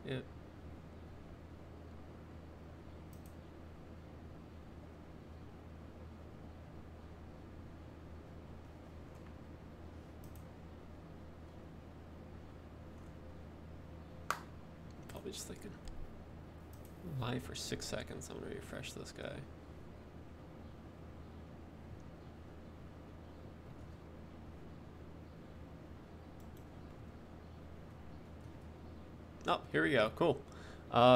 It, probably just thinking live for 6 seconds. I'm gonna refresh this guy. Oh, here we go. Cool.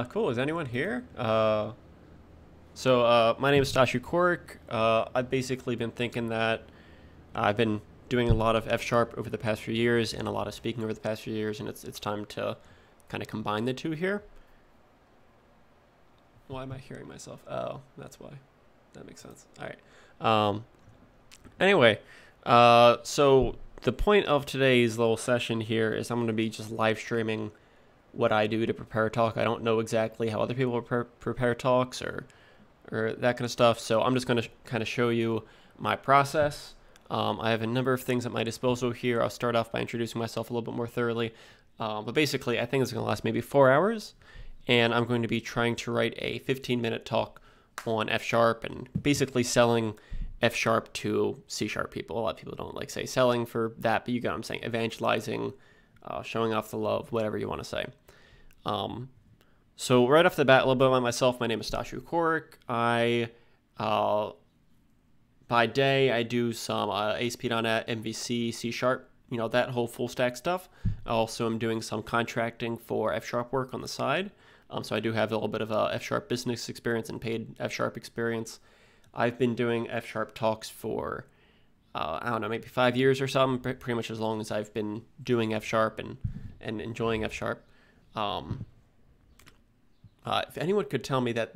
Cool. Is anyone here? My name is Stashu Korik. I've basically been thinking that I've been doing a lot of F sharp over the past few years and a lot of speaking over the past few years, and it's time to kind of combine the two here. Why am I hearing myself? Oh, that's why. That makes sense. All right. Anyway, so the point of today's little session here is I'm going to be just live streaming what I do to prepare a talk. I don't know exactly how other people prepare talks or that kind of stuff. So I'm just going to kind of show you my process. I have a number of things at my disposal here. I'll start off by introducing myself a little bit more thoroughly. But basically, I think it's going to last maybe 4 hours. And I'm going to be trying to write a 15-minute talk on F sharp and basically selling F sharp to C sharp people. A lot of people don't like say selling for that, but you get what I'm saying. Evangelizing, showing off the love, whatever you want to say. So right off the bat, a little bit about myself. My name is Stashu Korik. By day, I do some ASP.NET, MVC, C sharp, that whole full stack stuff. Also, I'm doing some contracting for F sharp work on the side. So I do have a little bit of F sharp business experience and paid F sharp experience. I've been doing F sharp talks for, I don't know, maybe 5 years or something, pretty much as long as I've been doing F sharp and enjoying F sharp. If anyone could tell me that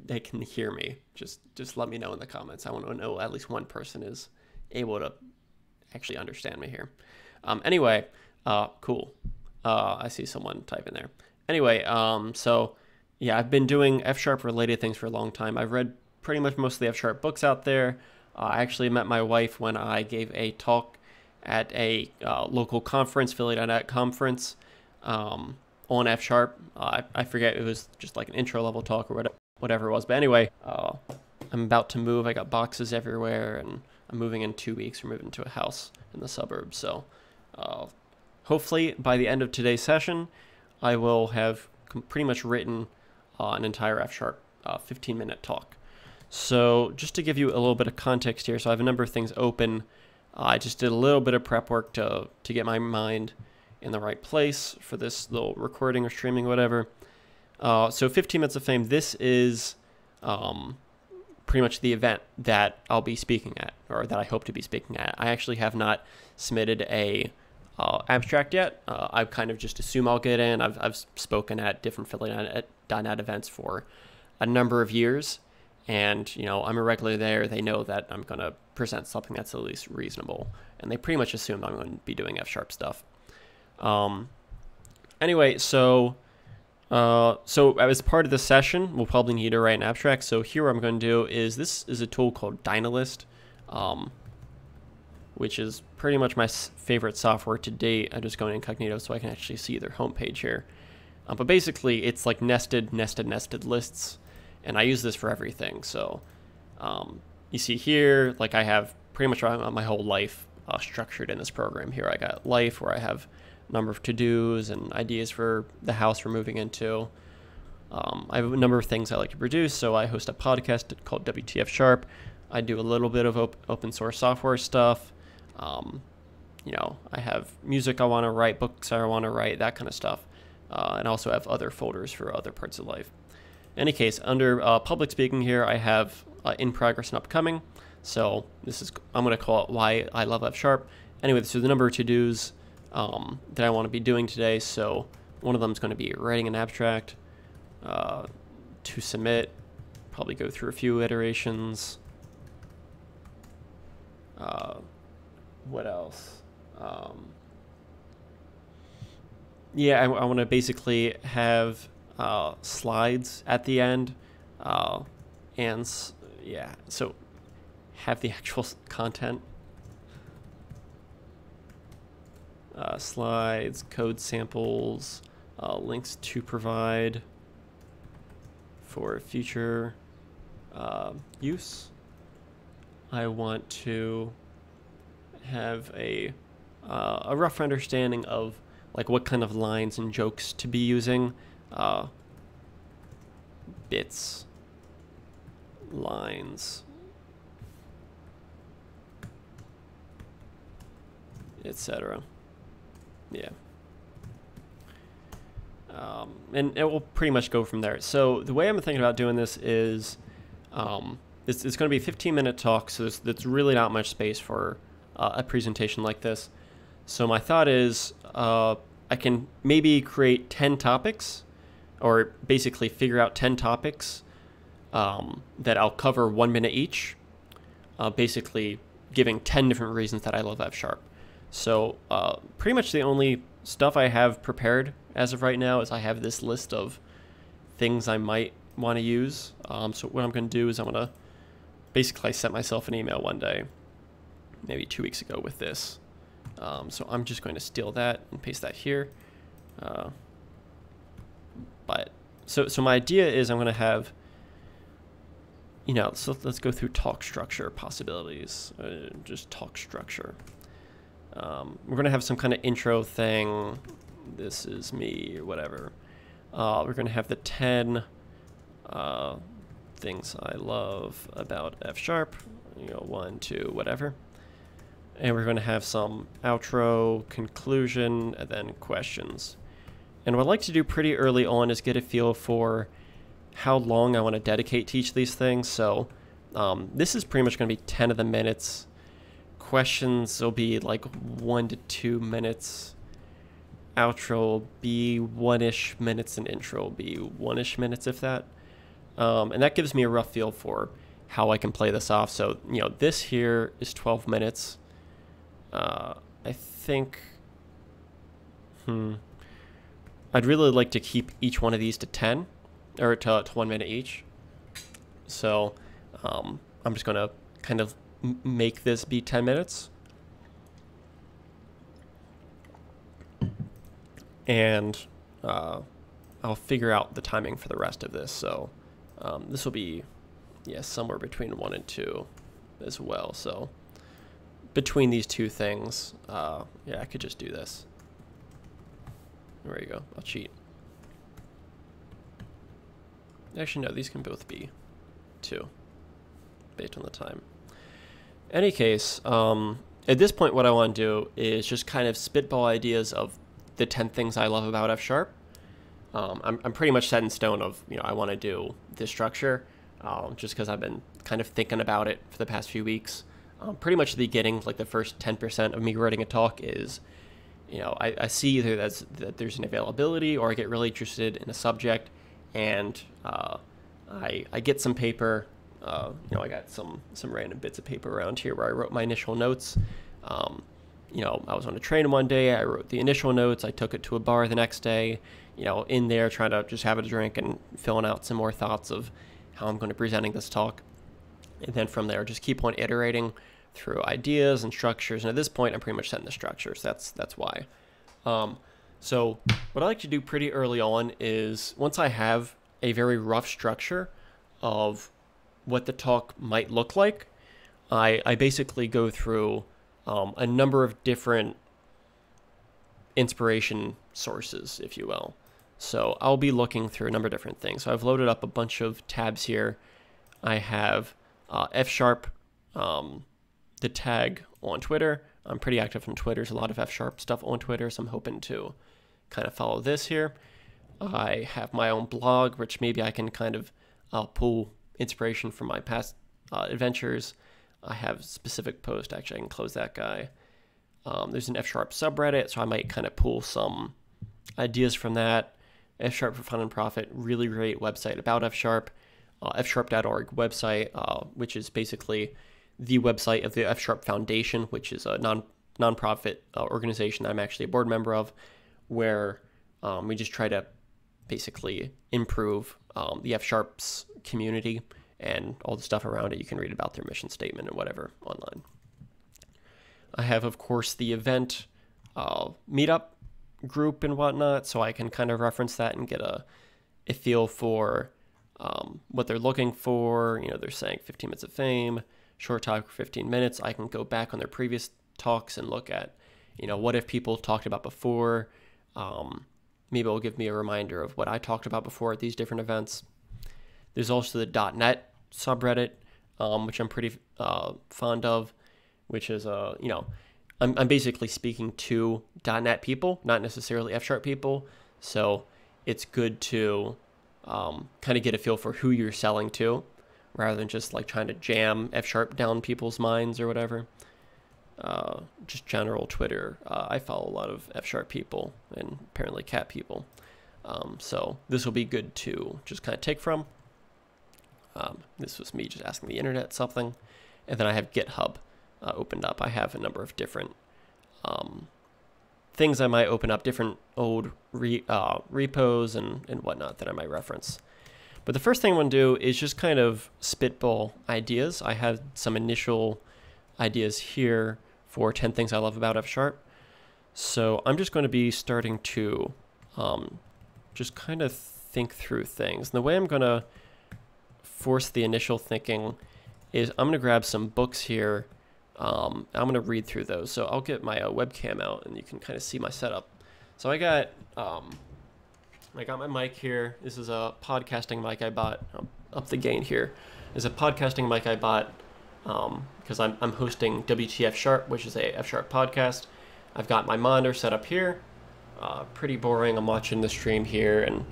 they can hear me, just let me know in the comments. I want to know at least one person is able to actually understand me here. Anyway, cool. I see someone type in there. Anyway, so yeah, I've been doing F sharp related things for a long time. I've read pretty much most of the F sharp books out there. I actually met my wife when I gave a talk at a local conference, Philly.NET conference, on F sharp. I forget, it was just like an intro level talk or whatever it was. But anyway, I'm about to move. I got boxes everywhere, and I'm moving in 2 weeks. We're moving to a house in the suburbs. So hopefully by the end of today's session, I will have pretty much written an entire F sharp 15-minute talk. So just to give you a little bit of context here, so I have a number of things open. I just did a little bit of prep work to get my mind in the right place for this little recording or streaming, whatever. So 15 Minutes of Fame, this is pretty much the event that I'll be speaking at, or that I hope to be speaking at. I actually have not submitted a abstract yet. I kind of just assume I'll get in. I've spoken at different Philly.NET events for a number of years, and I'm a regular there. They know that I'm going to present something that's at least reasonable, and they pretty much assume I'm going to be doing F sharp stuff. Anyway, so as part of the session, we'll probably need to write an abstract. So here what I'm going to do is, this is a tool called Dynalist, which is pretty much my favorite software to date. I'm just going incognito so I can actually see their homepage here. But basically, it's like nested lists, and I use this for everything. So you see here, like I have pretty much my whole life structured in this program here. I got life, where I have a number of to-dos and ideas for the house we're moving into. I have a number of things I like to produce. So I host a podcast called WTF Sharp. I do a little bit of open source software stuff. I have music I want to write, books I want to write, that kind of stuff. And also have other folders for other parts of life. In any case, under public speaking here, I have in progress and upcoming. So I'm going to call it Why I Love F sharp. Anyway, so the number of to-dos that I want to be doing today. So one of them is going to be writing an abstract to submit, probably go through a few iterations. What else? Yeah, I want to basically have slides at the end, yeah, so have the actual content, slides, code samples, links to provide for future use. I want to have a rough understanding of like what kind of lines and jokes to be using. Bits, lines, etc. Yeah. And it will pretty much go from there. So the way I'm thinking about doing this is it's going to be a 15-minute talk, so there's really not much space for a presentation like this. So my thought is I can maybe create 10 topics, or basically figure out 10 topics that I'll cover 1 minute each, basically giving 10 different reasons that I love F#. So pretty much the only stuff I have prepared as of right now is I have this list of things I might want to use. So what I'm going to do is I'm going to basically, I sent myself an email one day, maybe 2 weeks ago with this. So I'm just going to steal that and paste that here. But so my idea is I'm going to have, so let's go through talk structure possibilities. Just talk structure. We're going to have some kind of intro thing. This is me or whatever. We're going to have the 10 things I love about F#, 1, 2, whatever. And we're going to have some outro, conclusion, and then questions. And what I'd like to do pretty early on is get a feel for how long I want to dedicate to each of these things. So this is pretty much going to be 10 of the minutes. Questions will be like 1 to 2 minutes. Outro will be 1-ish minutes, and intro will be 1-ish minutes, if that. And that gives me a rough feel for how I can play this off. So, this here is 12 minutes. I think, I'd really like to keep each one of these to 10, or to 1 minute each. So, I'm just going to kind of make this be 10 minutes. And I'll figure out the timing for the rest of this. So this will be, somewhere between 1 and 2 as well. So between these two things, I could just do this. There you go. I'll cheat. Actually, no, these can both be 2 based on the time. Any case, at this point, what I want to do is just kind of spitball ideas of the 10 things I love about F#. I'm pretty much set in stone of, I want to do this structure, just because I've been kind of thinking about it for the past few weeks. Pretty much the beginning, like the first 10% of me writing a talk is, I see either that there's an availability, or I get really interested in a subject, and I get some paper. I got some random bits of paper around here where I wrote my initial notes. I was on a train one day, I wrote the initial notes, I took it to a bar the next day, in there trying to just have a drink and filling out some more thoughts of how I'm going to be presenting this talk. And then from there, just keep on iterating through ideas and structures. And at this point, I'm pretty much setting the structures. That's why. So what I like to do pretty early on is, once I have a very rough structure of what the talk might look like, I basically go through a number of different inspiration sources, if you will. So I'll be looking through a number of different things. So I've loaded up a bunch of tabs here. I have F#, the tag on Twitter. I'm pretty active on Twitter. There's a lot of F# stuff on Twitter, so I'm hoping to kind of follow this here. I have my own blog, which maybe I can kind of pull inspiration from my past adventures. I have specific posts. Actually, I can close that guy. There's an F# subreddit, so I might kind of pull some ideas from that. F# for Fun and Profit, really great website about F#. Fsharp.org website, which is basically the website of the F# Foundation, which is a nonprofit organization I'm actually a board member of, where we just try to basically improve the F#'s community and all the stuff around it. You can read about their mission statement and whatever online. I have, of course, the event meetup, group and whatnot, so I can kind of reference that and get a feel for what they're looking for. You know, they're saying 15 minutes of fame, short talk for 15 minutes. I can go back on their previous talks and look at, you know, what if people talked about before. Maybe it'll give me a reminder of what I talked about before at these different events. There's also the .NET subreddit, which I'm pretty fond of, which is, you know, I'm basically speaking to .NET people, not necessarily F# people. So it's good to kind of get a feel for who you're selling to, rather than just like trying to jam F# down people's minds or whatever. Just general Twitter. I follow a lot of F# people and apparently cat people. So this will be good to just kind of take from. This was me just asking the internet something. And then I have GitHub opened up. I have a number of different things I might open up, different old repos and whatnot that I might reference. But the first thing I want to do is just kind of spitball ideas. I have some initial ideas here for 10 things I love about F#. So I'm just going to be starting to just kind of think through things. And the way I'm going to force the initial thinking is I'm going to grab some books here. I'm going to read through those. So I'll get my webcam out and you can kind of see my setup. So I got my mic here. This is a podcasting mic I bought. Up the gain here. This is a podcasting mic I bought because I'm hosting WTF Sharp, which is a F# podcast. I've got my monitor set up here. Pretty boring. I'm watching the stream here, and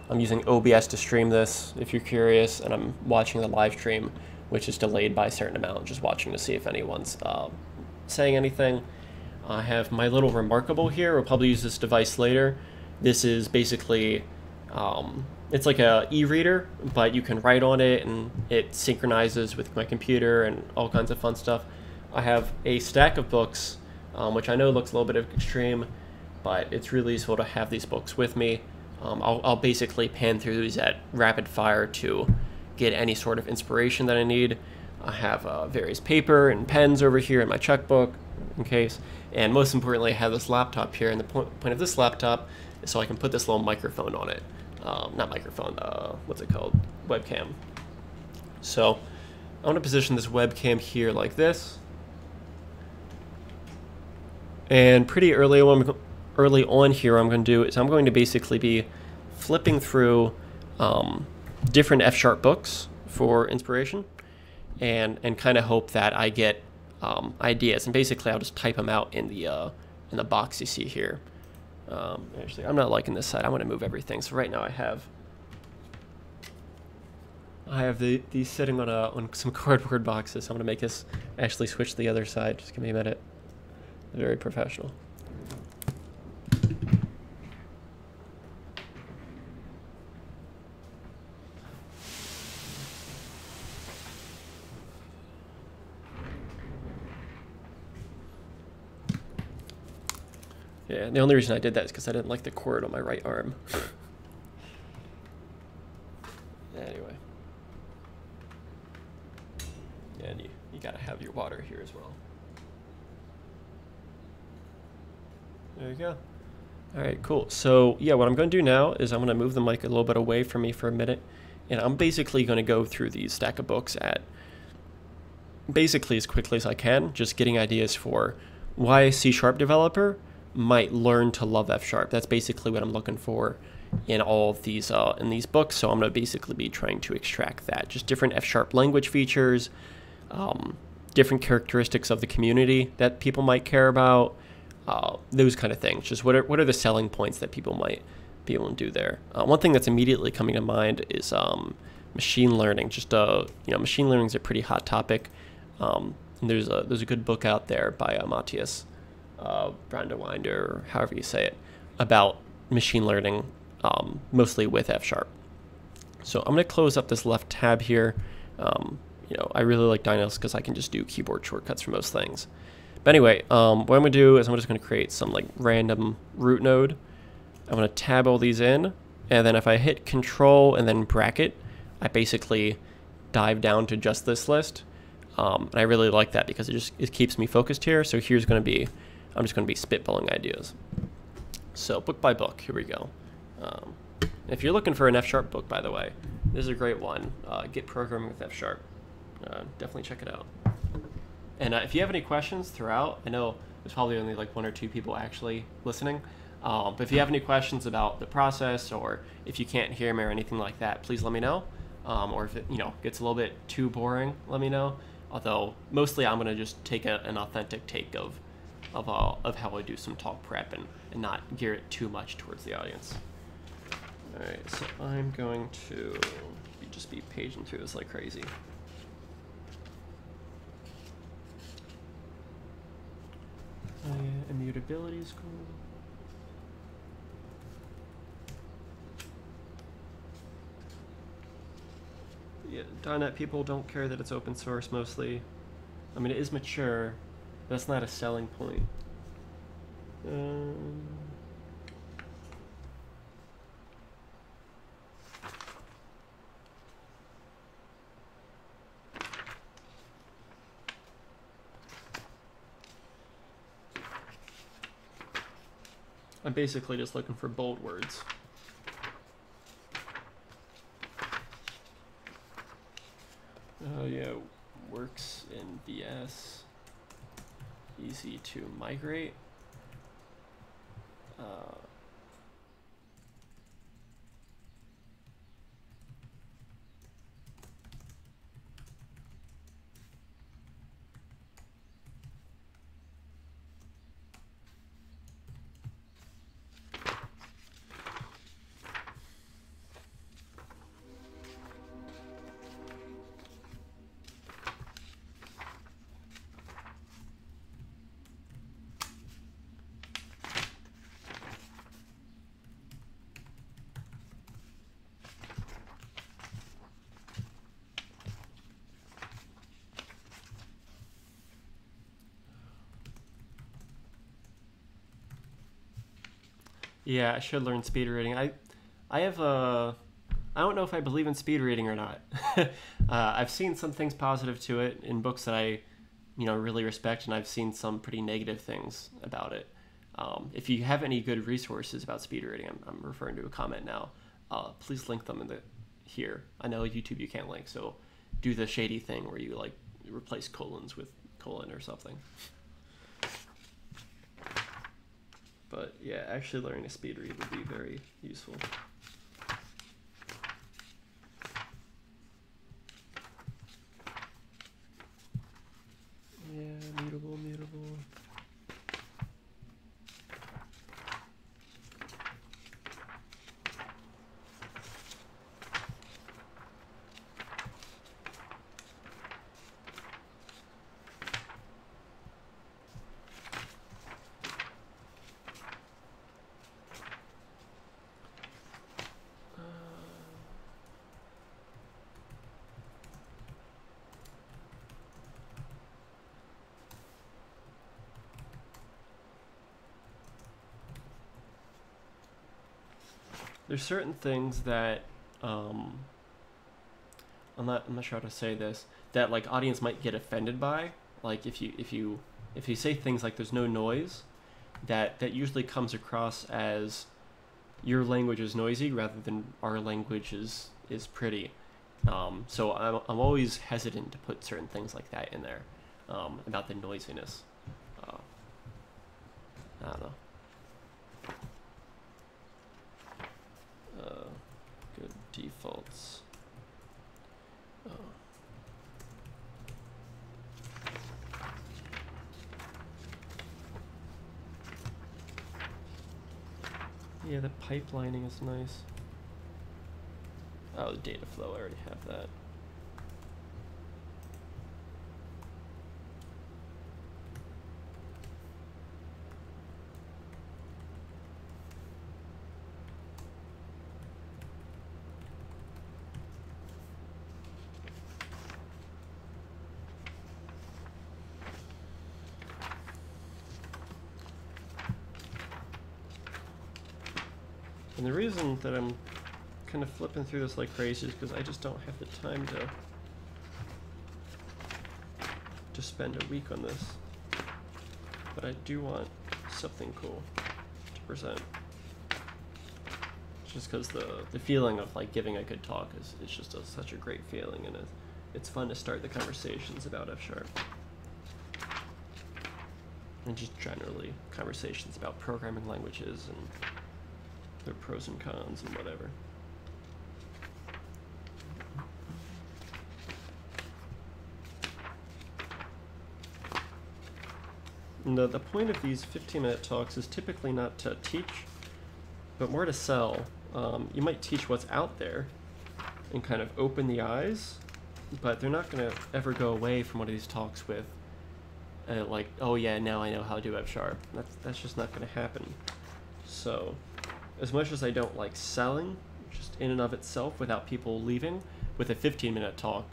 I'm using OBS to stream this, if you're curious, and I'm watching the live stream, which is delayed by a certain amount, just watching to see if anyone's saying anything. I have my little Remarkable here. We'll probably use this device later. This is basically, it's like a e-reader, but you can write on it, and it synchronizes with my computer and all kinds of fun stuff. I have a stack of books, which I know looks a little bit extreme, but it's really useful to have these books with me. I'll basically pan through these at rapid fire to get any sort of inspiration that I need. I have various paper and pens over here in my checkbook in case. And most importantly, I have this laptop here, and the point of this laptop is so I can put this little microphone on it. Not microphone, what's it called? Webcam. So I want to position this webcam here like this. And pretty early on here, what I'm going to do is I'm going to basically be flipping through different F# books for inspiration, and kind of hope that I get ideas. And basically, I'll just type them out in the box you see here. Actually, I'm not liking this side. I want to move everything. So right now I have these sitting on some cardboard boxes. I'm going to make this actually switch to the other side. Just give me a minute. Very professional. Yeah, the only reason I did that is because I didn't like the cord on my right arm. Anyway. And you gotta have your water here as well. There you go. All right, cool. So yeah, what I'm going to do now is I'm going to move the mic a little bit away from me for a minute, and I'm basically going to go through these stack of books at basically as quickly as I can, just getting ideas for why a C# developer might learn to love F#. That's basically what I'm looking for in all of these in these books. So I'm going to basically be trying to extract that, just different F# language features, different characteristics of the community that people might care about. Those kind of things. Just what are the selling points that people might be able to do there? One thing that's immediately coming to mind is machine learning. Just machine learning is a pretty hot topic. And there's a good book out there by Matthias Brandewinder, or however you say it, about machine learning, mostly with F#. So I'm going to close up this left tab here. I really like Dynos because I can just do keyboard shortcuts for most things. But anyway, what I'm going to do is I'm just going to create some like random root node. I'm going to tab all these in, and then if I hit Control and then bracket, I basically dive down to just this list. And I really like that because it keeps me focused here. So here's going to be, I'm just going to be spitballing ideas. So book by book, here we go. If you're looking for an F-sharp book, by the way, this is a great one. Get Programming with F-sharp. Definitely check it out. And if you have any questions throughout, I know there's probably only like 1 or 2 people actually listening. But if you have any questions about the process, or if you can't hear me or anything like that, please let me know. Or if it gets a little bit too boring, let me know. Although mostly I'm gonna just take an authentic take of how I do some talk prep and not gear it too much towards the audience. All right, so I'm going to just be paging through this like crazy. Immutability is cool. Yeah, .NET people don't care that it's open source mostly. I mean, it is mature. That's not a selling point. I'm basically just looking for bold words. Oh yeah, works in VS. Easy to migrate. Yeah, I should learn speed reading. I have a, I don't know if I believe in speed reading or not. I've seen some things positive to it in books that I, really respect, and I've seen some pretty negative things about it. If you have any good resources about speed reading, I'm referring to a comment now. Please link them here. I know YouTube you can't link, so do the shady thing where you like replace colons with colon or something. But yeah, actually learning to speed read would be very useful. Yeah, mutable. There's certain things that I'm not sure how to say this, that like audience might get offended by. Like if you say things like there's no noise, that usually comes across as your language is noisy rather than our language is pretty. So I'm always hesitant to put certain things like that in there, about the noisiness. I don't know. Good defaults. Yeah, the pipelining is nice. Oh, the data flow, I already have that. And the reason that I'm kind of flipping through this like crazy is because I just don't have the time to spend a week on this. But I do want something cool to present. just because the feeling of like giving a good talk is just such a great feeling, and it's fun to start the conversations about F#. And just generally conversations about programming languages and their pros and cons and whatever. And the point of these 15-minute talks is typically not to teach, but more to sell. You might teach what's out there and kind of open the eyes, but they're not going to ever go away from one of these talks with like, oh yeah, now I know how to do F#. That's just not going to happen. So as much as I don't like selling just in and of itself without people leaving, with a 15-minute talk,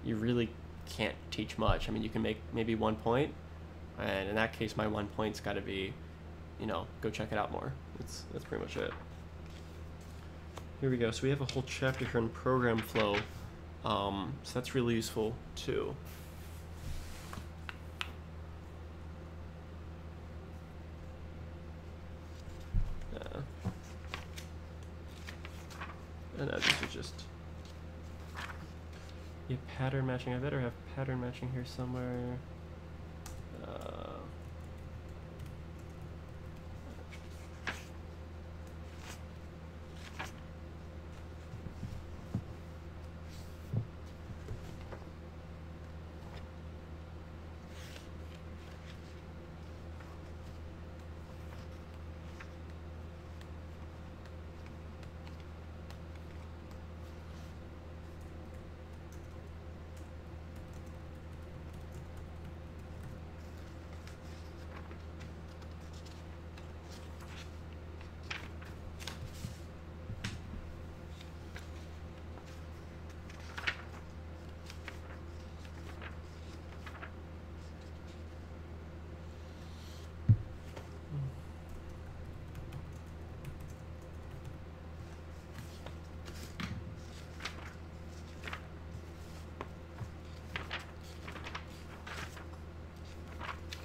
you really can't teach much. I mean, you can make maybe 1 point, and in that case, my 1 point's got to be, you know, go check it out more. That's pretty much it. Here we go. So we have a whole chapter here in program flow. So that's really useful too. And these are just pattern matching. I better have pattern matching here somewhere.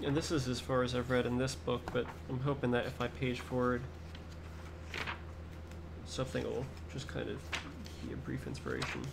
And this is as far as I've read in this book, but I'm hoping that if I page forward, something will just kind of be a brief inspiration.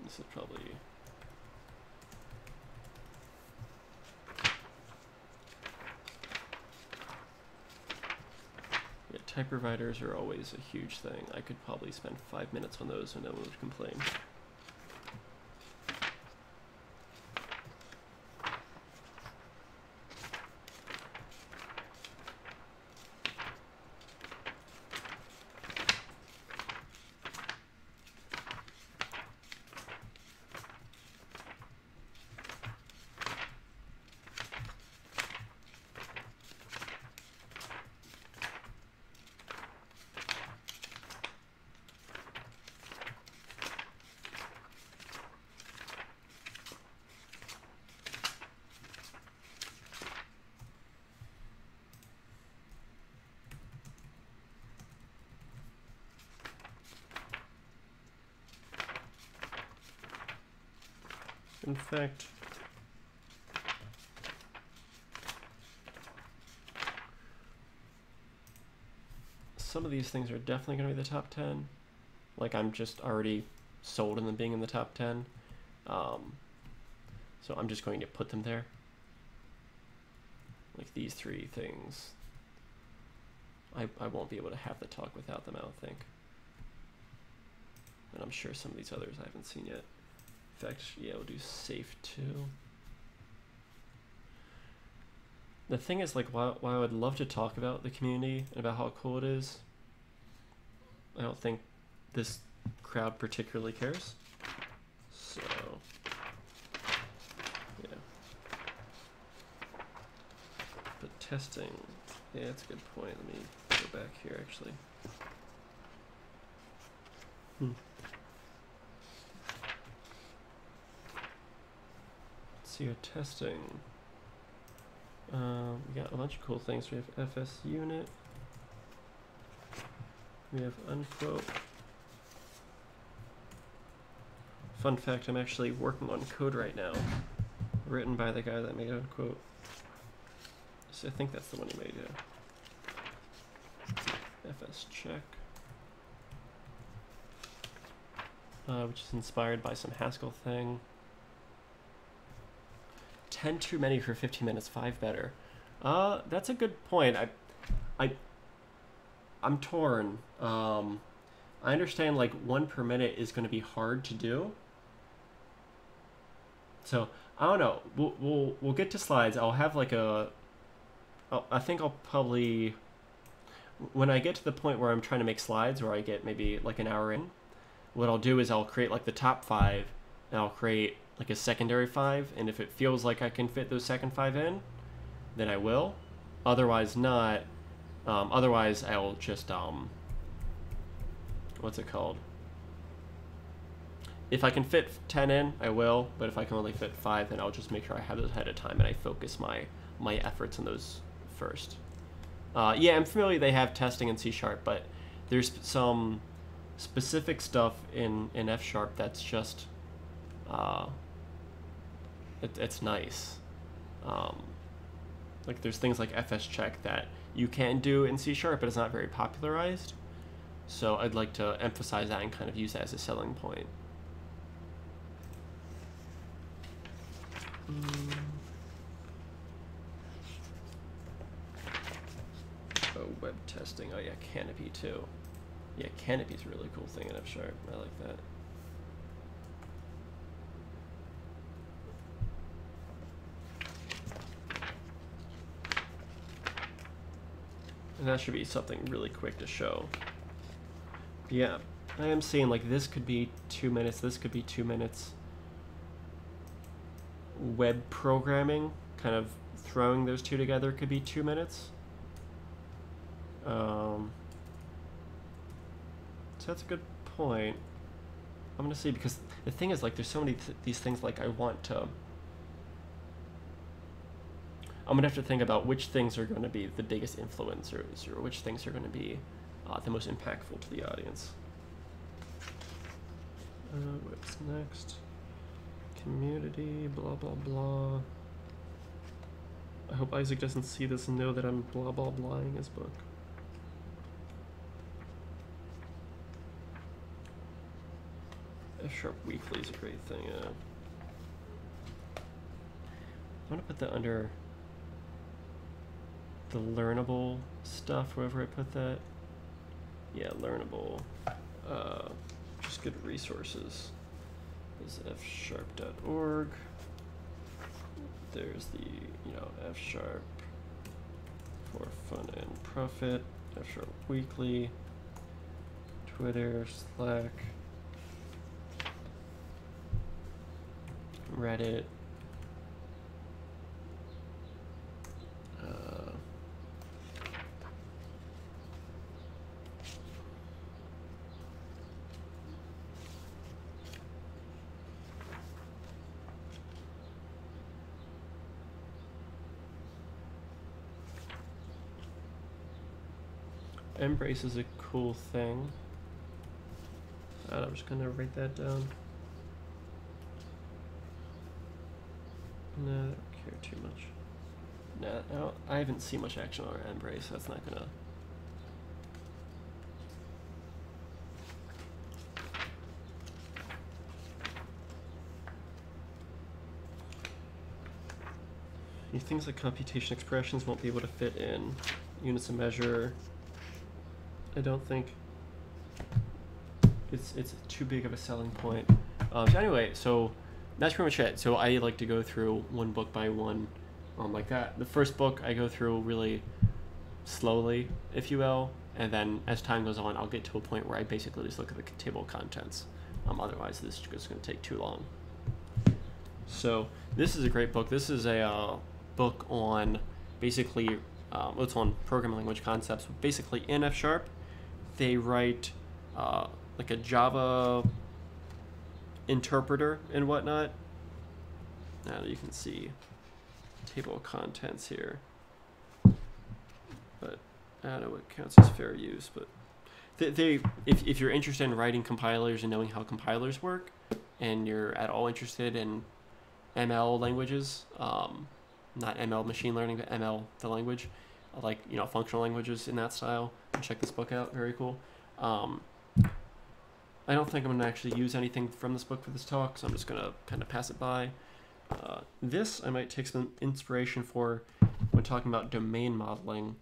This is probably... Yeah, type providers are always a huge thing. I could probably spend 5 minutes on those and no one would complain. In fact, some of these things are definitely going to be the top 10. Like, I'm just already sold on them being in the top 10. So I'm just going to put them there. Like these 3 things. I won't be able to have the talk without them, I don't think. And I'm sure some of these others I haven't seen yet. In fact, yeah, we'll do safe too. The thing is, like, while I would love to talk about the community and about how cool it is, I don't think this crowd particularly cares. So testing. Yeah, that's a good point. Let me go back here, actually. Let's see, testing. We got a bunch of cool things. We have FS unit. We have unquote. Fun fact, I'm actually working on code right now, written by the guy that made unquote. So I think that's the one he made, yeah. FS check. Which is inspired by some Haskell thing. 10 too many for 15 minutes, 5 better. That's a good point. I'm torn. I understand like 1 per minute is going to be hard to do. So I don't know. We'll get to slides. I'll have like I think I'll probably, when I get to the point where I'm trying to make slides, where I get maybe like an hour in, what I'll do is I'll create like the top 5, and I'll create like a secondary 5, and if it feels like I can fit those second 5 in, then I will. Otherwise not. Otherwise I'll just what's it called? If I can fit 10 in, I will, but if I can only fit 5, then I'll just make sure I have those ahead of time and I focus my efforts on those first. Yeah, I'm familiar they have testing in C#, but there's some specific stuff in F# that's just it's nice. Like there's things like FS check that you can do in C#, but it's not very popularized. So I'd like to emphasize that and kind of use that as a selling point. Oh, web testing. Oh yeah, Canopy too. Yeah, Canopy's a really cool thing in F#. I like that. And that should be something really quick to show. Yeah, I am seeing like this could be 2 minutes, this could be 2 minutes. Web programming, kind of throwing those two together, could be 2 minutes. So that's a good point. I'm gonna see, because the thing is like there's so many these things like I want to. I'm gonna have to think about which things are going to be the biggest influencers, or which things are going to be the most impactful to the audience. What's next? Community, blah blah blah. I hope Isaac doesn't see this and know that I'm blah blah blahing his book. F# Weekly is a great thing. I'm gonna put that under the learnable stuff, wherever I put that. Yeah, learnable. Just good resources. There's fsharp.org. There's the, F# for fun and profit. F# Weekly. Twitter, Slack. Reddit. Embrace is a cool thing. I'm just gonna write that down. No, I don't care too much. No, I haven't seen much action on Embrace, so that's not gonna. These things like computation expressions won't be able to fit in units of measure. I don't think it's too big of a selling point. So anyway, so that's pretty much it. So I like to go through one book by one, like that. The first book I go through really slowly, if you will, and then as time goes on, I'll get to a point where I basically just look at the table of contents. Otherwise, this is just going to take too long. So this is a great book. This is a book on basically it's on programming language concepts. Basically, in F Sharp, they write like a Java interpreter and whatnot. Now you can see table of contents here, but I don't know what counts as fair use. But if you're interested in writing compilers and knowing how compilers work, and you're at all interested in ML languages, not ML machine learning, but ML the language, like functional languages in that style, check this book out. Very cool. I don't think I'm going to actually use anything from this book for this talk, so I'm just going to kind of pass it by. This I might take some inspiration for when talking about domain modeling.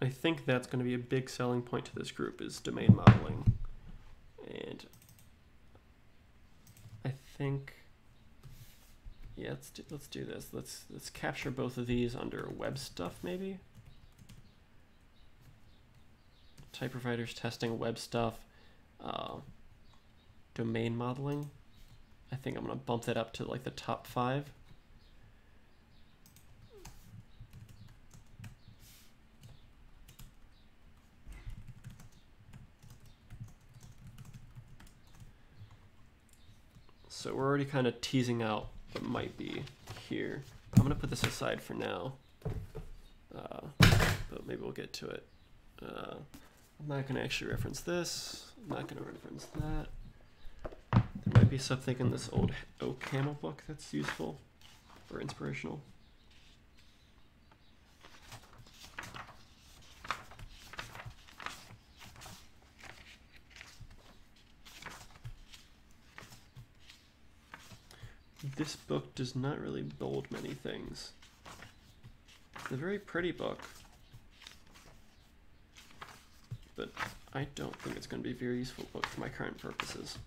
I think that's going to be a big selling point to this group, is domain modeling. And I think, yeah, let's do this. Let's capture both of these under web stuff, maybe. Type providers testing, web stuff, domain modeling. I think I'm going to bump that up to like the top 5. So we're already kind of teasing out what might be here. I'm going to put this aside for now, but maybe we'll get to it. I'm not going to actually reference this. I'm not going to reference that. There might be something in this old OCaml book that's useful or inspirational. This book does not really bold many things. It's a very pretty book, but I don't think it's going to be a very useful book for my current purposes.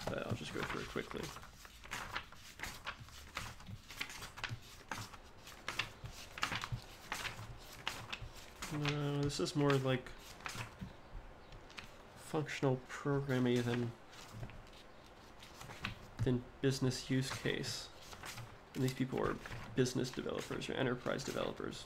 But I'll just go through it quickly. No, this is more like functional programming than business use case. And these people are business developers or enterprise developers.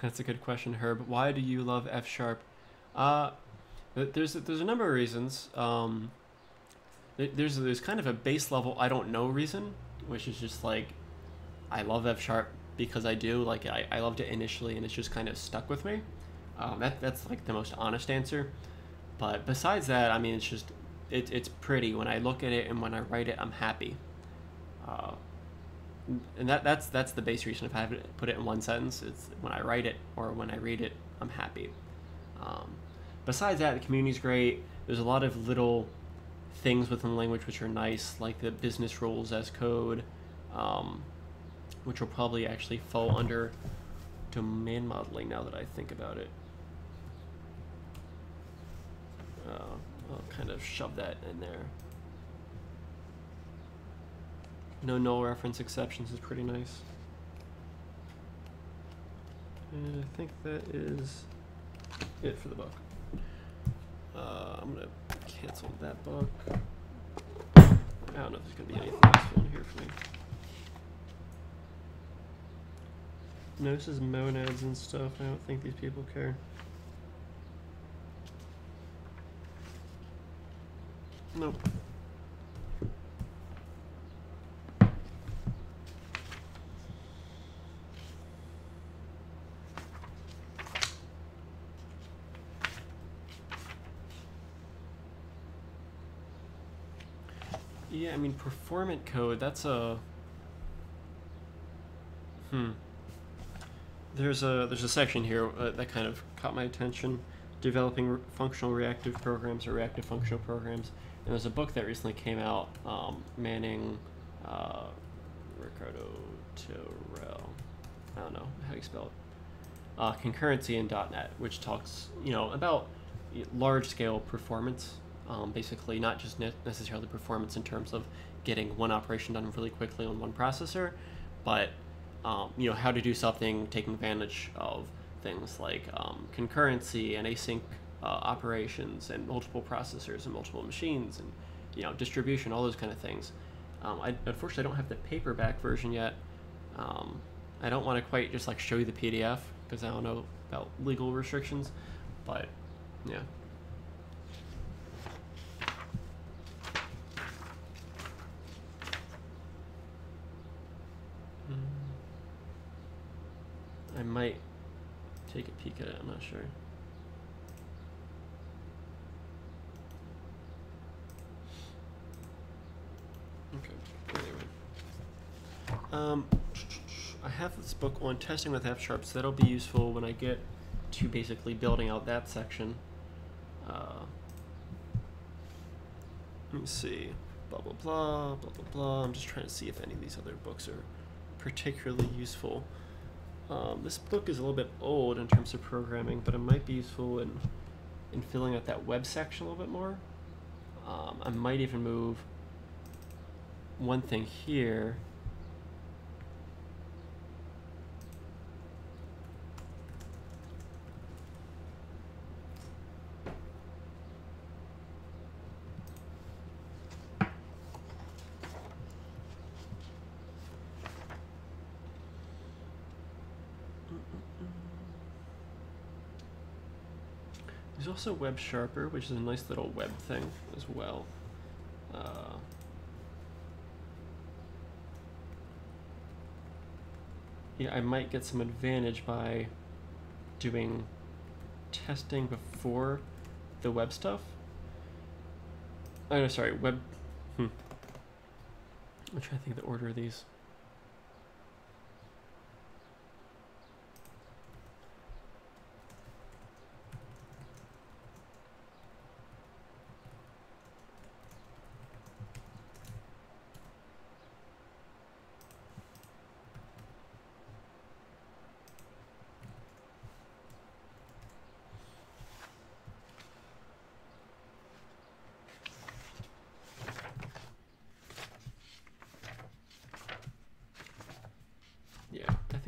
That's a good question, Herb. Why do you love F Sharp? There's a number of reasons. There's kind of a base level I don't know reason, which is just like I love F Sharp because I do. Like I loved it initially, and it's just kind of stuck with me. That's like the most honest answer. But besides that, I mean, it's pretty. When I look at it and when I write it, I'm happy. And that's the base reason. If I have to put it in one sentence, it's when I write it or when I read it, I'm happy. Besides that, the community's great. There's a lot of little things within the language which are nice, like the business rules as code, which will probably actually fall under domain modeling now that I think about it. I'll kind of shove that in there. No null reference exceptions is pretty nice. And I think that is it for the book. I'm going to cancel that book. I don't know if there's going to be anything useful in here for me. No, this is monads and stuff. I don't think these people care. Nope. Yeah, I mean, performant code, that's a... There's a section here that kind of caught my attention. developing functional reactive programs or reactive functional programs. And there's a book that recently came out, Manning, Ricardo Terrell, I don't know how you spell it, Concurrency in .NET, which talks, about large-scale performance, basically not just necessarily performance in terms of getting one operation done really quickly on one processor, but how to do something taking advantage of things like concurrency and async operations and multiple processors and multiple machines and distribution, all those kind of things. I unfortunately don't have the paperback version yet. I don't want to quite just like show you the PDF because I don't know about legal restrictions, but yeah. I might take a peek at it, I'm not sure. Okay, anyway. I have this book on testing with F#, so that'll be useful when I get to basically building out that section. Let me see. Blah, blah, blah, blah, blah, blah. I'm just trying to see if any of these other books are particularly useful. This book is a little bit old in terms of programming, but it might be useful in filling out that web section a little bit more. I might even move one thing here. There's also Web Sharper, which is a nice little web thing as well. Yeah, I might get some advantage by doing testing before the web stuff. Oh, no, sorry, web. I'm trying to think of the order of these.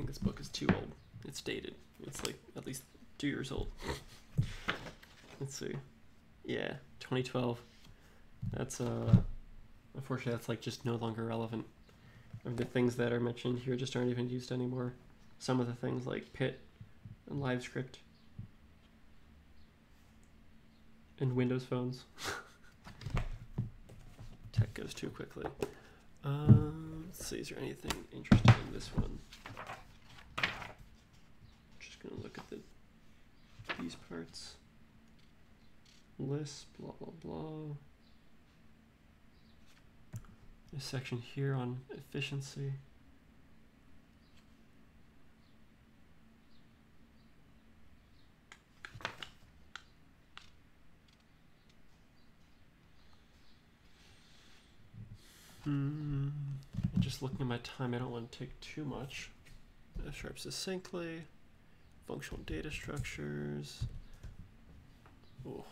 This book is too old. It's dated. It's like at least 2 years old. Let's see. Yeah, 2012. That's unfortunately that's like just no longer relevant. The things that are mentioned here just aren't even used anymore. Some of the things like Pit and LiveScript and Windows phones. Tech goes too quickly. Let's see, is there anything interesting in this one? Gonna look at these parts. List, blah blah blah. This section here on efficiency. And just looking at my time, I don't want to take too much. F# succinctly. Functional data structures. Oh,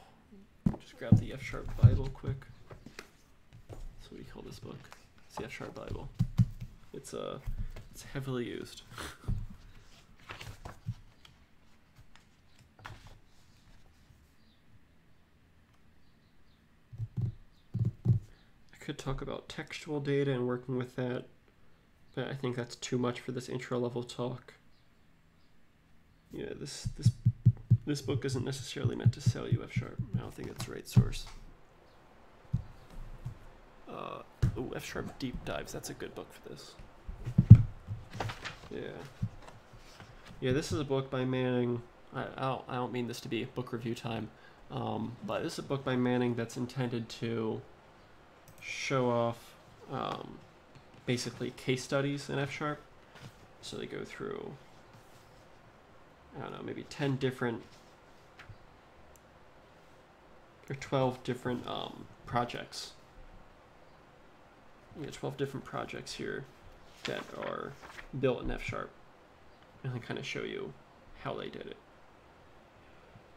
just grab the F# Bible quick. That's what we call this book. It's the F# Bible. It's heavily used. I could talk about textual data and working with that, but I think that's too much for this intro level talk. Yeah, this book isn't necessarily meant to sell you F#. I don't think it's the right source. F# Deep Dives, that's a good book for this. Yeah, this is a book by Manning. I don't mean this to be book review time, but this is a book by Manning that's intended to show off basically case studies in F#. So they go through, I don't know, maybe 10 different or 12 different projects. We got 12 different projects here that are built in F#, and I kind of show you how they did it.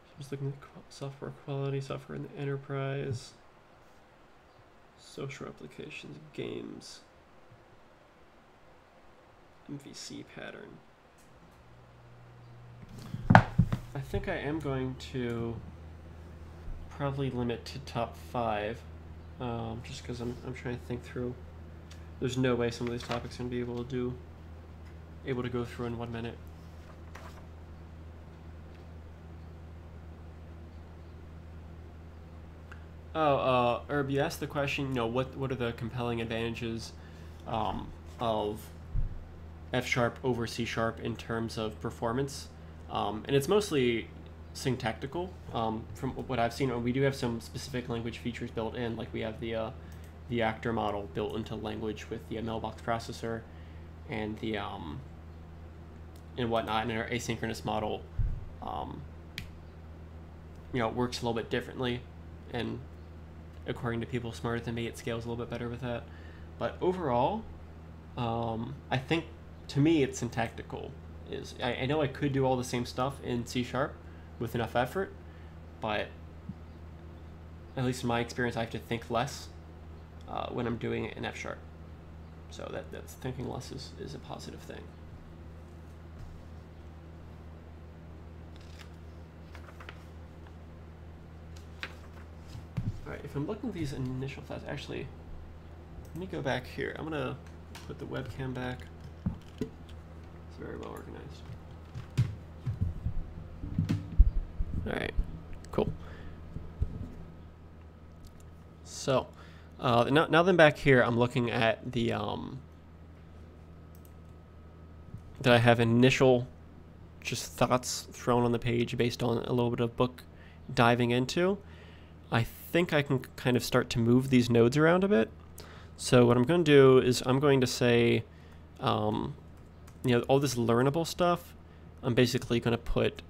So just looking at software quality, software in the enterprise, social applications, games, MVC pattern. I think I am going to probably limit to top 5, just because I'm trying to think through. There's no way some of these topics are going to be able to go through in 1 minute. Oh, Herb, you asked the question, what are the compelling advantages of F# over C# in terms of performance? And it's mostly syntactical. From what I've seen, we do have some specific language features built in, like we have the actor model built into language with the mailbox processor and the and whatnot, and our asynchronous model works a little bit differently, and according to people smarter than me, it scales a little bit better with that. But overall, I think to me it's syntactical. I know I could do all the same stuff in C# with enough effort, but at least in my experience, I have to think less when I'm doing it in F#. So that's thinking less is a positive thing. All right, if I'm looking at these initial thoughts, actually, let me go back here. I'm gonna put the webcam back. It's very well organized. All right, cool. So now then back here, I'm looking at the that I have initial just thoughts thrown on the page based on a little bit of book diving into. I think I can kind of start to move these nodes around a bit. So what I'm going to do is I'm going to say, all this learnable stuff, I'm basically going to put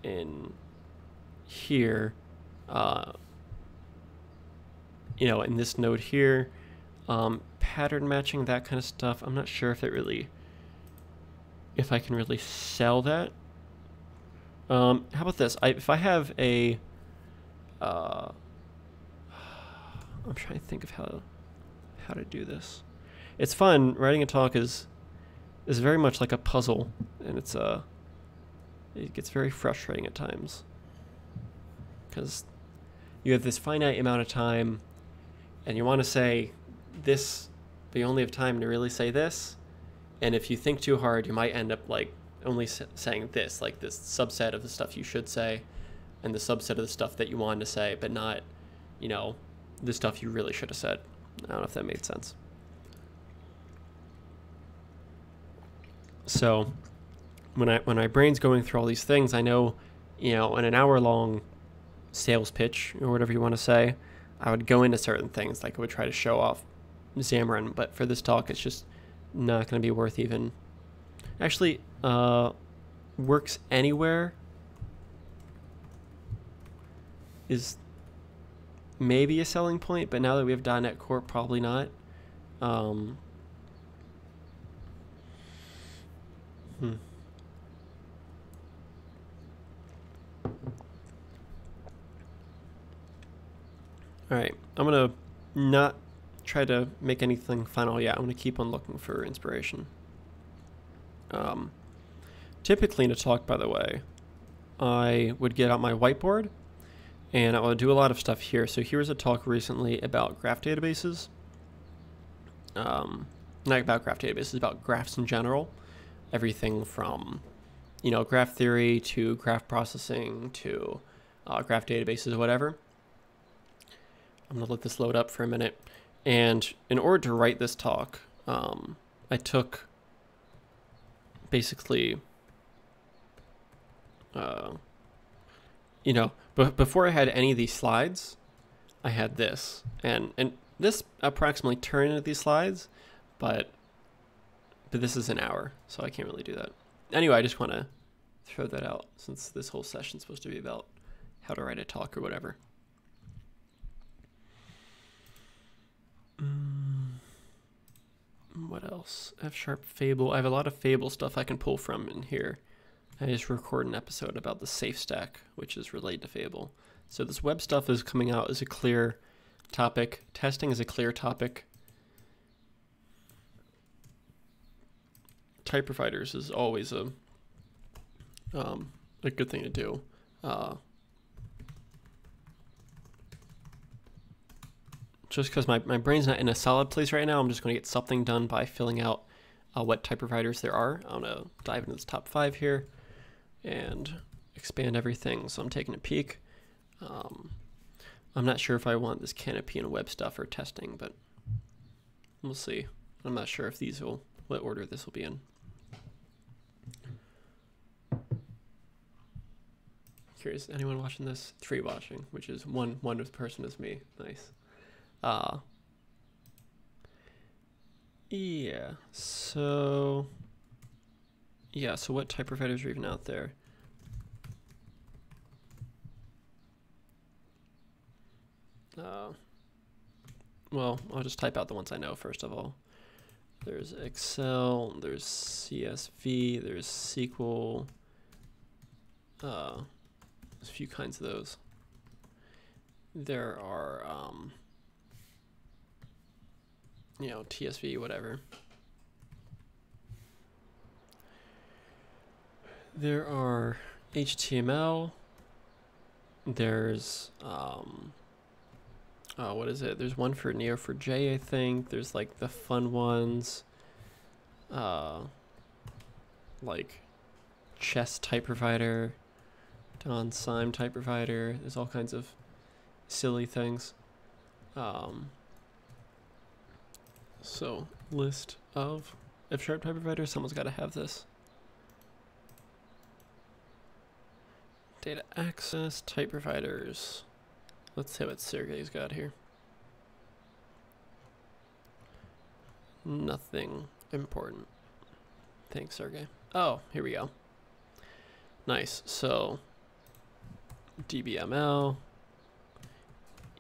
in here, in this node here, pattern matching, that kind of stuff. I'm not sure if I can really sell that. How about this? If I have a, I'm trying to think of how to do this. It's fun. Writing a talk is very much like a puzzle, and it gets very frustrating at times because you have this finite amount of time, and you want to say this, but you only have time to really say this. And if you think too hard, you might end up like only saying this, like this subset of the stuff you should say, and the subset of the stuff that you wanted to say, but not, the stuff you really should have said. I don't know if that made sense. So when my brain's going through all these things, I know, in an hour-long sales pitch or whatever you want to say, I would go into certain things, like I would try to show off Xamarin, but for this talk, it's just not going to be worth even. Actually, Works Anywhere is maybe a selling point, but now that we have .NET Core, probably not. All right, I'm gonna not try to make anything final yet. I'm gonna keep on looking for inspiration. Typically in a talk, by the way, I would get out my whiteboard and I would do a lot of stuff here. So here's a talk recently about graph databases. Not about graph databases, about graphs in general. Everything from, graph theory to graph processing to graph databases, whatever. I'm gonna let this load up for a minute. And in order to write this talk, I took basically, before I had any of these slides, I had this, and this approximately turned into these slides, but this is an hour, so I can't really do that. Anyway, I just want to throw that out since this whole session is supposed to be about how to write a talk or whatever. What else? F sharp Fable. I have a lot of Fable stuff I can pull from in here. I just record an episode about the safe stack, which is related to Fable. So this web stuff is coming out as a clear topic. Testing is a clear topic. Type providers is always a good thing to do. Just because my brain's not in a solid place right now, I'm just going to get something done by filling out what type providers there are. I'm going to dive into this top 5 here and expand everything. So I'm taking a peek. I'm not sure if I want this canopy and web stuff or testing, but we'll see. I'm not sure if what order this will be in. Curious, anyone watching this? 3 watching, which is one person is me. Nice. So what type providers are even out there? Well, I'll just type out the ones I know first of all. There's Excel, there's CSV, there's SQL, there's a few kinds of those. There are, TSV, whatever. There are HTML. There's, what is it? There's one for Neo4j, I think. There's like the fun ones, like Chess type provider, Don Syme type provider. There's all kinds of silly things. So list of F# type providers. Someone's got to have this. Data access type providers. Let's see what Sergey's got here. Nothing important. Thanks, Sergey. Oh, here we go. Nice. So DBML,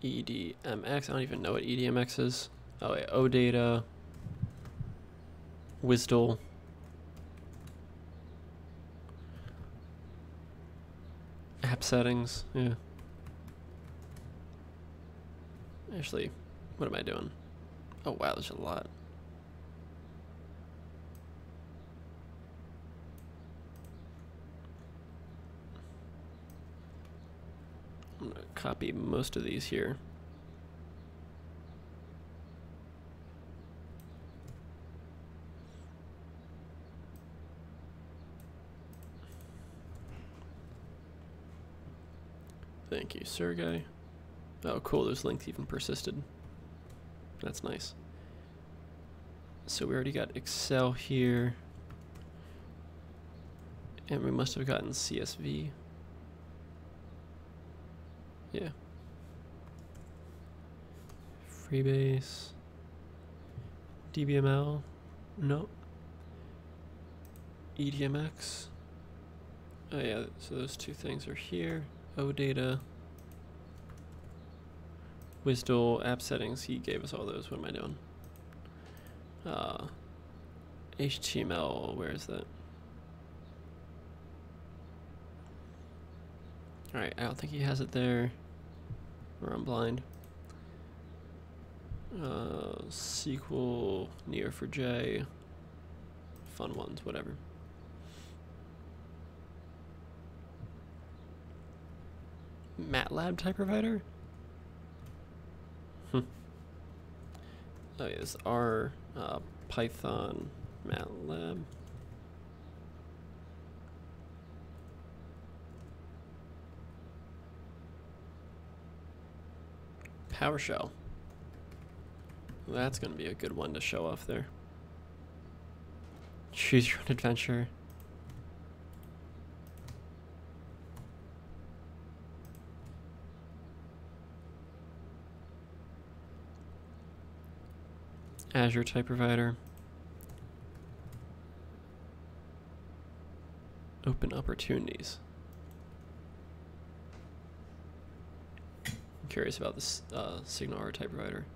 EDMX. I don't even know what EDMX is. Oh yeah, OData, WSDL, app settings. Yeah. Actually, what am I doing? Oh wow, there's a lot. I'm gonna copy most of these here. Thank you, Sergey. Oh, cool, those links even persisted. That's nice. So we already got Excel here. And we must have gotten CSV. Yeah. Freebase. DBML. No. EDMX. Oh yeah, so those 2 things are here. OData. WSDL, app settings, he gave us all those. What am I doing? HTML, where is that? Alright, I don't think he has it there. Or I'm blind. SQL, Neo4j, fun ones, whatever. MATLAB type provider? Oh yes, R, Python, MATLAB. PowerShell. That's going to be a good one to show off there. Choose your own adventure. Azure type provider. Open opportunities. I'm curious about this SignalR type provider.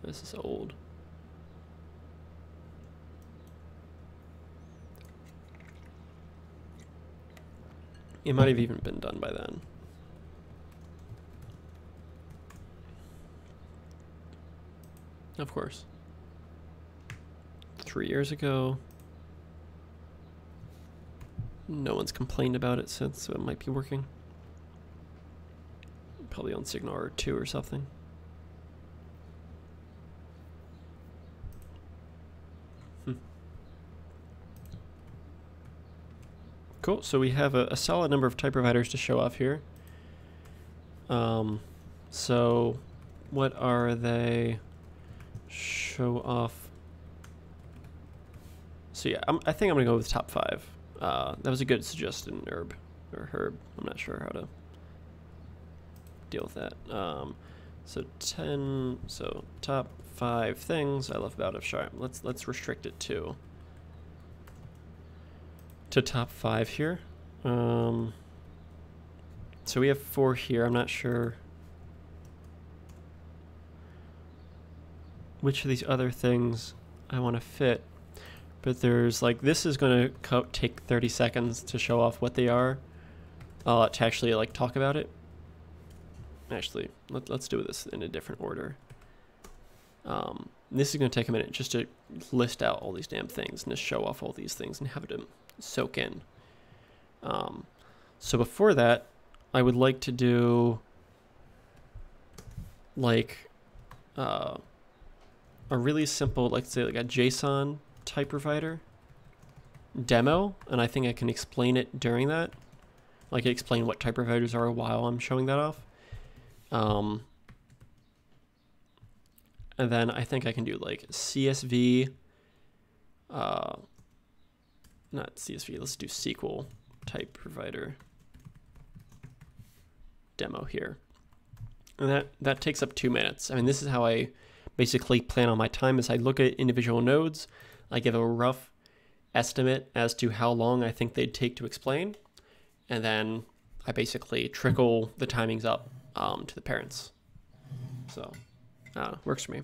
This is old. It might have even been done by then. Of course. 3 years ago. No one's complained about it since, so it might be working. Probably on Signal R2 or something. Cool, so we have a solid number of type providers to show off here. So what are they? Show off. So yeah, I think I'm gonna go with top 5. That was a good suggestion, Herb. I'm not sure how to deal with that. So 10. So top 5 things I love about F#. Let's restrict it to top 5 here. So we have 4 here. I'm not sure which of these other things I want to fit, but there's like, this is going to take 30 seconds to show off what they are, to actually like talk about it. Actually, let's do this in a different order. This is going to take a minute just to list out all these damn things and to show off all these things and have it soak in. So before that, I would like to do like a really simple, like say like a JSON type provider demo, and I think I can explain it during that. Like explain what type providers are while I'm showing that off. And then I think I can do like CSV, not CSV, let's do SQL type provider demo here. And that takes up 2 minutes. I mean, this is how I basically plan on my time, is I look at individual nodes, I give a rough estimate as to how long I think they'd take to explain, and then I basically trickle the timings up to the parents. So, works for me.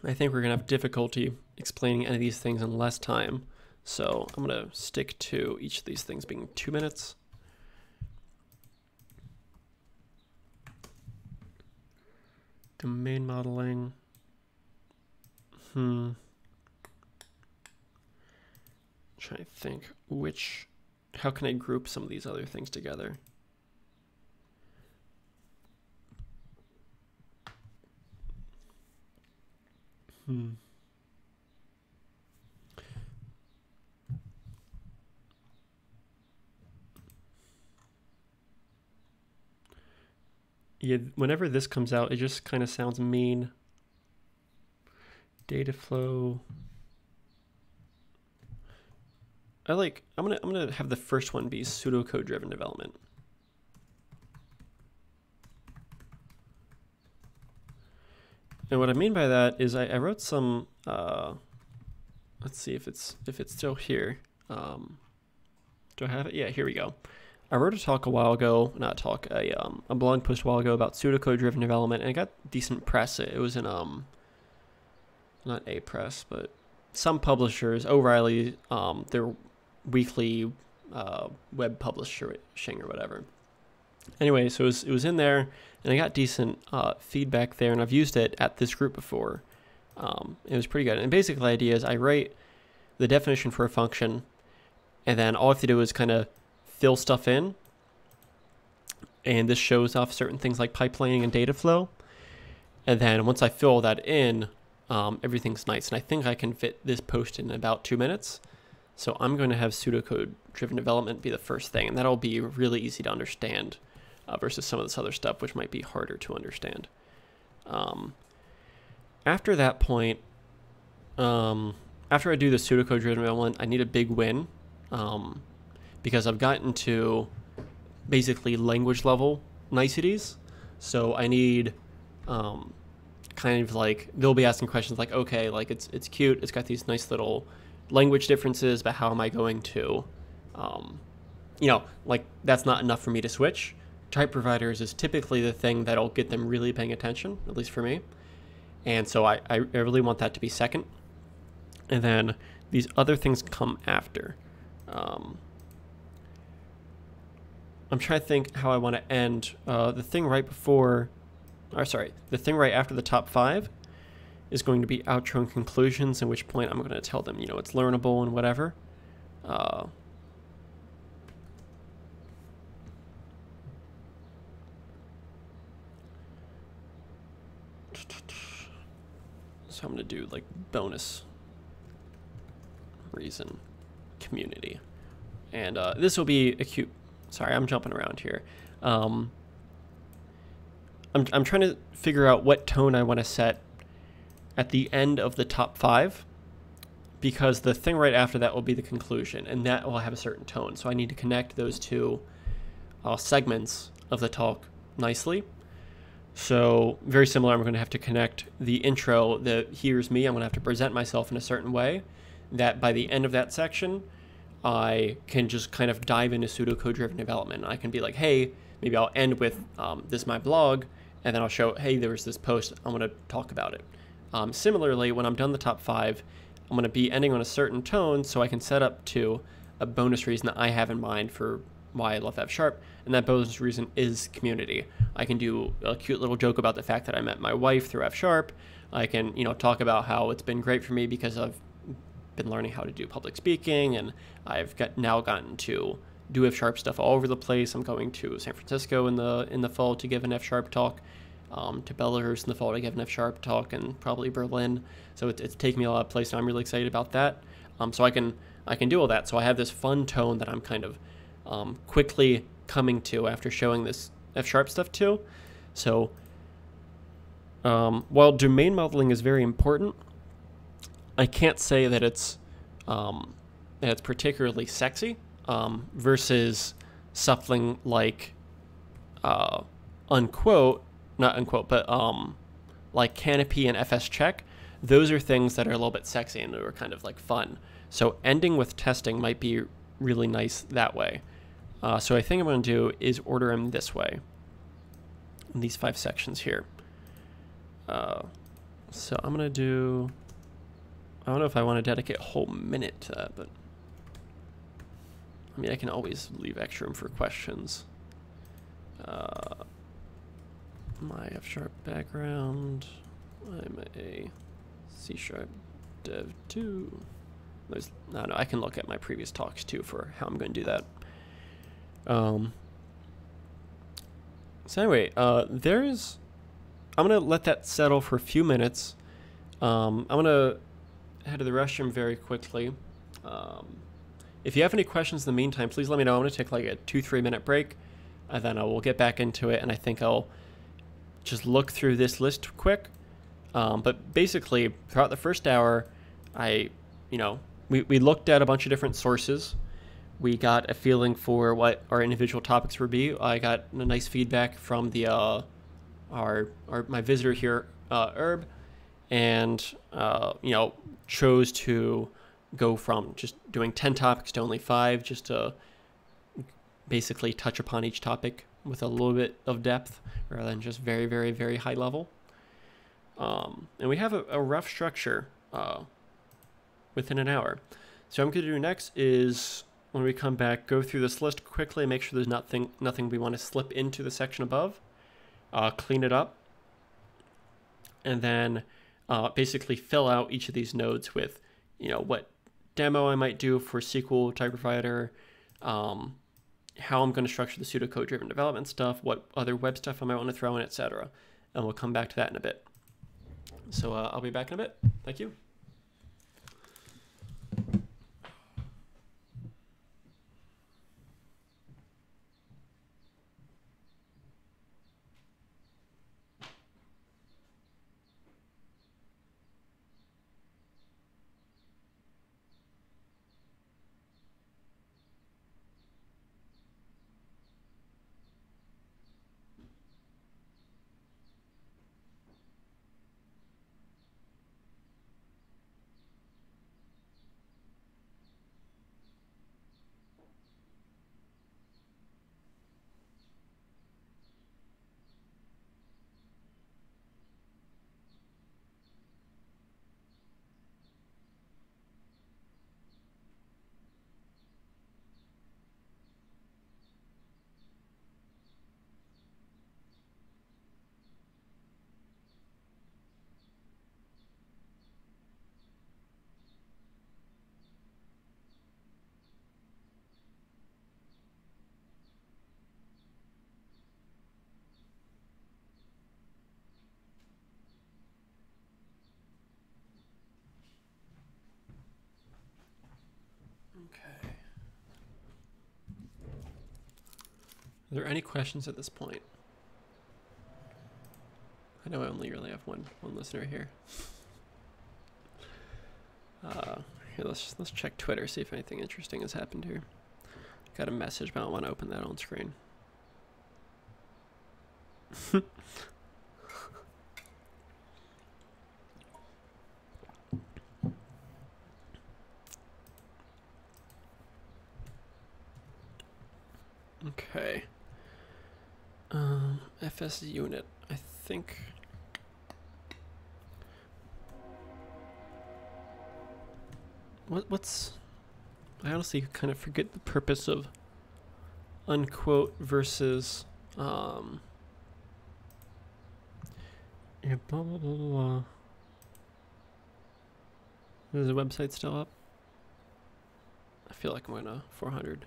I think we're gonna have difficulty explaining any of these things in less time, so I'm gonna stick to each of these things being 2 minutes. Domain modeling. Trying to think how can I group some of these other things together? Yeah, whenever this comes out, it just kind of sounds mean. Data flow. I'm gonna have the first one be pseudocode driven development. And what I mean by that is I wrote some, let's see if it's still here. Do I have it? Yeah, here we go. I wrote a talk a while ago, a blog post a while ago about pseudocode driven development, and it got decent press. It was in, not A Press, but some publishers, O'Reilly, their weekly web publishing or whatever. Anyway, so it was in there, and I got decent feedback there, and I've used it at this group before. It was pretty good. And basically the idea is I write the definition for a function, and then all I have to do is kind of fill stuff in, and this shows off certain things like pipelining and data flow. And then once I fill that in, everything's nice. And I think I can fit this post in about 2 minutes. So I'm going to have pseudocode driven development be the first thing, and that'll be really easy to understand versus some of this other stuff, which might be harder to understand. After that point, after I do the pseudocode driven development, I need a big win, because I've gotten to basically language level niceties. So I need kind of like, they'll be asking questions like, okay, like it's cute, it's got these nice little language differences, but how am I going to, like that's not enough for me to switch. Type providers is typically the thing that'll get them really paying attention, at least for me. And so I really want that to be second. And then these other things come after. I'm trying to think how I want to end. The thing right before, or sorry, the thing right after the top 5 is going to be outro and conclusions, at which point I'm going to tell them, it's learnable and whatever. So I'm going to do like bonus reason community. And this will be a cute, sorry, I'm jumping around here. I'm trying to figure out what tone I want to set at the end of the top 5, because the thing right after that will be the conclusion, and that will have a certain tone. So I need to connect those two segments of the talk nicely. So very similar, I'm going to have to connect the intro, the here's me, I'm going to have to present myself in a certain way that by the end of that section, I can just kind of dive into pseudocode-driven development. I can be like, hey, maybe I'll end with this is my blog, and then I'll show, hey, there was this post, I'm going to talk about it. Similarly, when I'm done the top 5, I'm going to be ending on a certain tone so I can set up to a bonus reason that I have in mind for why I love F#, and that bonus reason is community. I can do a cute little joke about the fact that I met my wife through F#. I can, talk about how it's been great for me because I've been learning how to do public speaking, and I've now gotten to do F# stuff all over the place. I'm going to San Francisco in the fall to give an F# talk, to Belarus in the fall to give an F# talk, and probably Berlin. So it's taking me a lot of places, and I'm really excited about that. So I can do all that. So I have this fun tone that I'm kind of quickly coming to after showing this F# stuff too. So while domain modeling is very important, I can't say that it's particularly sexy versus something like unquote, not unquote, but like Canopy and FSCheck. Those are things that are a little bit sexy and are kind of like fun. So ending with testing might be really nice that way. So I think I'm going to do is order them this way, in these 5 sections here. So I'm going to do, I don't know if I want to dedicate a whole minute to that, but I mean, I can always leave extra room for questions. My F# background, I'm a C# dev 2. No, I can look at my previous talks too for how I'm going to do that. So anyway, I'm going to let that settle for a few minutes. I'm going to head to the restroom very quickly. If you have any questions in the meantime, please let me know. I'm going to take like a 2-3 minute break, and then I will get back into it, and I think I'll just look through this list quick. But basically, throughout the first hour, we looked at a bunch of different sources. We got a feeling for what our individual topics would be. I got a nice feedback from the my visitor here, Herb, and chose to go from just doing 10 topics to only 5, just to basically touch upon each topic with a little bit of depth rather than just very, very, very high level. And we have a rough structure within an hour. So what I'm going to do next is, when we come back, go through this list quickly, make sure there's nothing we want to slip into the section above, clean it up, and then basically fill out each of these nodes with, what demo I might do for SQL type provider, how I'm going to structure the pseudocode-driven development stuff, what other web stuff I might want to throw in, etc. And we'll come back to that in a bit. So I'll be back in a bit. Thank you. Are there any questions at this point? I know I only really have one listener here. Here, let's check Twitter, see if anything interesting has happened here. Got a message, but I don't want to open that on screen. Okay. FS unit, I think. What's... I honestly kind of forget the purpose of unquote versus, yeah, blah, blah, blah, blah. Is the website still up? I feel like I'm going to 400.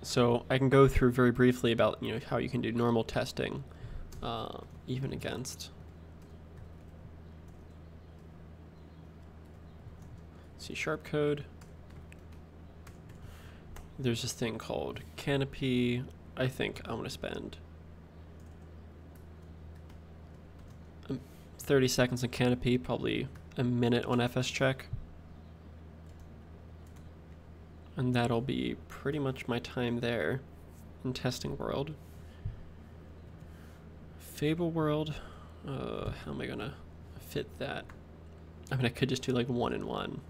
So I can go through very briefly about, you know, how you can do normal testing, even against C# code. There's this thing called Canopy. I think I'm going to spend 30 seconds on Canopy, probably a minute on FScheck. And that'll be pretty much my time there in testing world. Fable world, how am I gonna fit that? I mean, I could just do like 1 and 1.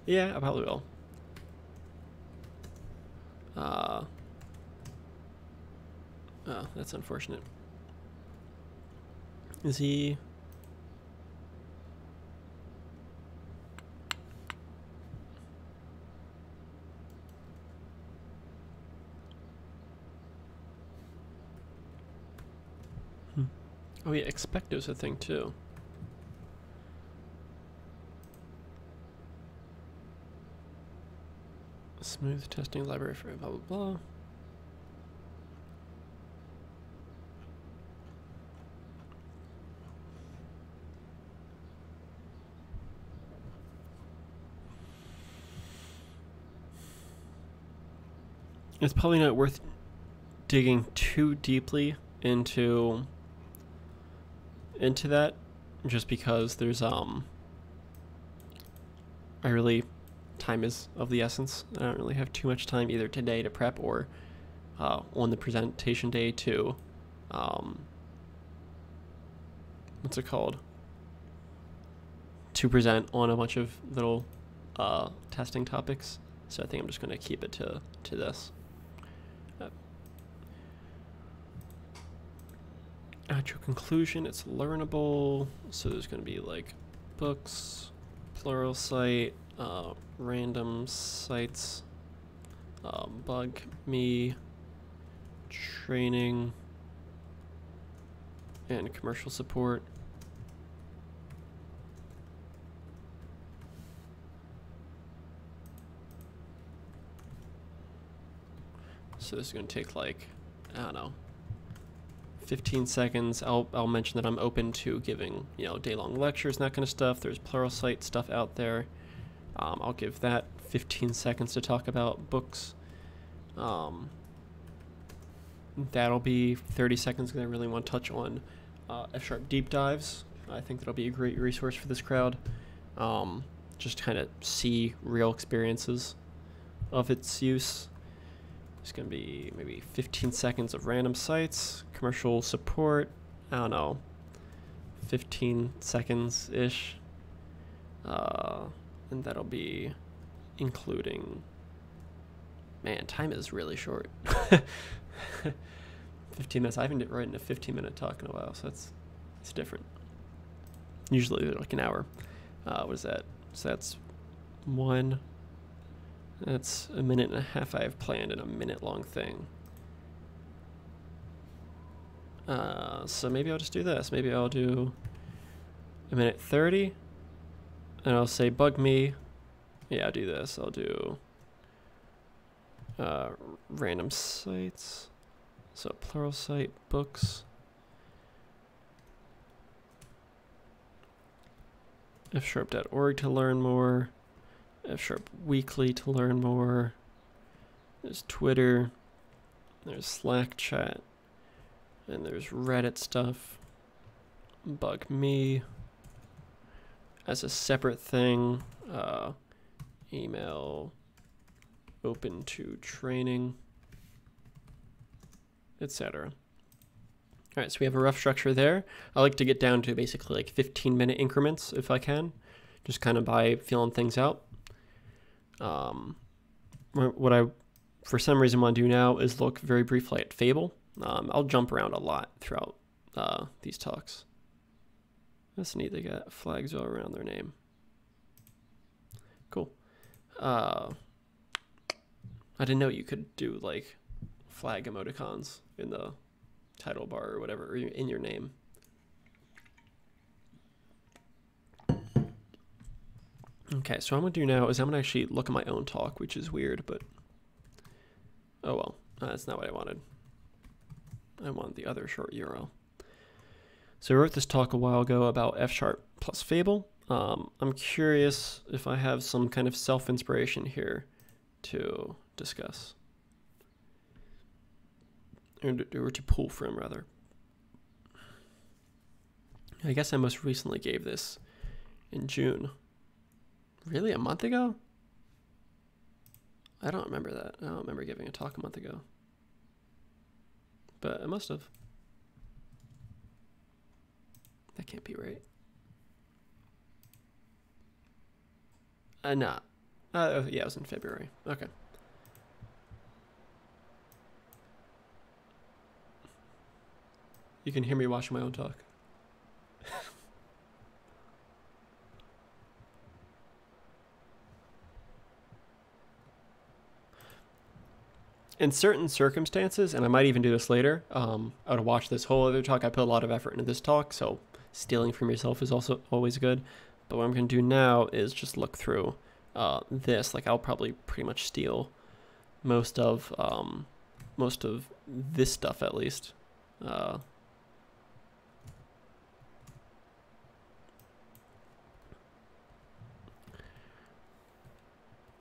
Yeah, I probably will. Oh, that's unfortunate. Is he... Oh yeah, Expecto's a thing too. Smooth testing library for blah blah blah. It's probably not worth digging too deeply into that, just because there's time is of the essence. I don't really have too much time either today to prep or on the presentation day to what's it called, to present on a bunch of little testing topics. So I think I'm just going to keep it to this. At your conclusion, it's learnable. So there's going to be like books, Pluralsight, random sites, bug me, training, and commercial support. So this is going to take like, I don't know, 15 seconds. I'll mention that I'm open to giving, you know, day-long lectures and that kind of stuff. There's Pluralsight stuff out there. I'll give that 15 seconds to talk about books. That'll be 30 seconds because I really want to touch on F# deep dives. I think that'll be a great resource for this crowd. Just kind of see real experiences of its use. It's going to be maybe 15 seconds of random sites, commercial support, I don't know, 15 seconds-ish. And that'll be including... Man, time is really short. 15 minutes. I haven't written a 15-minute talk in a while, so it's different. Usually they're like an hour. What is that? So that's one... That's a minute and a half I have planned in a minute-long thing. So maybe I'll just do this. Maybe I'll do a minute 30, and I'll say bug me. Yeah, I'll do this. I'll do Random sites. So Pluralsight, books. fsharp.org to learn more. Fsharp Weekly to learn more. There's Twitter. There's Slack chat. And there's Reddit stuff. Bug me. As a separate thing. Email. Open to training. Etc. All right, so we have a rough structure there. I like to get down to basically like 15-minute increments if I can, just kind of by feeling things out. What I, for some reason, want to do now is look very briefly at Fable. I'll jump around a lot throughout these talks. That's neat. They got flags all around their name. Cool. I didn't know you could do like flag emoticons in the title bar or whatever, or in your name. Okay, so what I'm going to do now is I'm going to actually look at my own talk, which is weird, but oh well, that's not what I wanted. I want the other short URL. So I wrote this talk a while ago about F# plus Fable. I'm curious if I have some kind of self-inspiration here to discuss. Or to pull from, rather. I guess I most recently gave this in June. Really? A month ago? I don't remember that. I don't remember giving a talk a month ago. But I must have. That can't be right. Nah. Yeah, it was in February. Okay. You can hear me watching my own talk. In certain circumstances, and I might even do this later, I would watch this whole other talk. I put a lot of effort into this talk, so stealing from yourself is also always good. But what I'm going to do now is just look through this. Like, I'll probably pretty much steal most of this stuff, at least.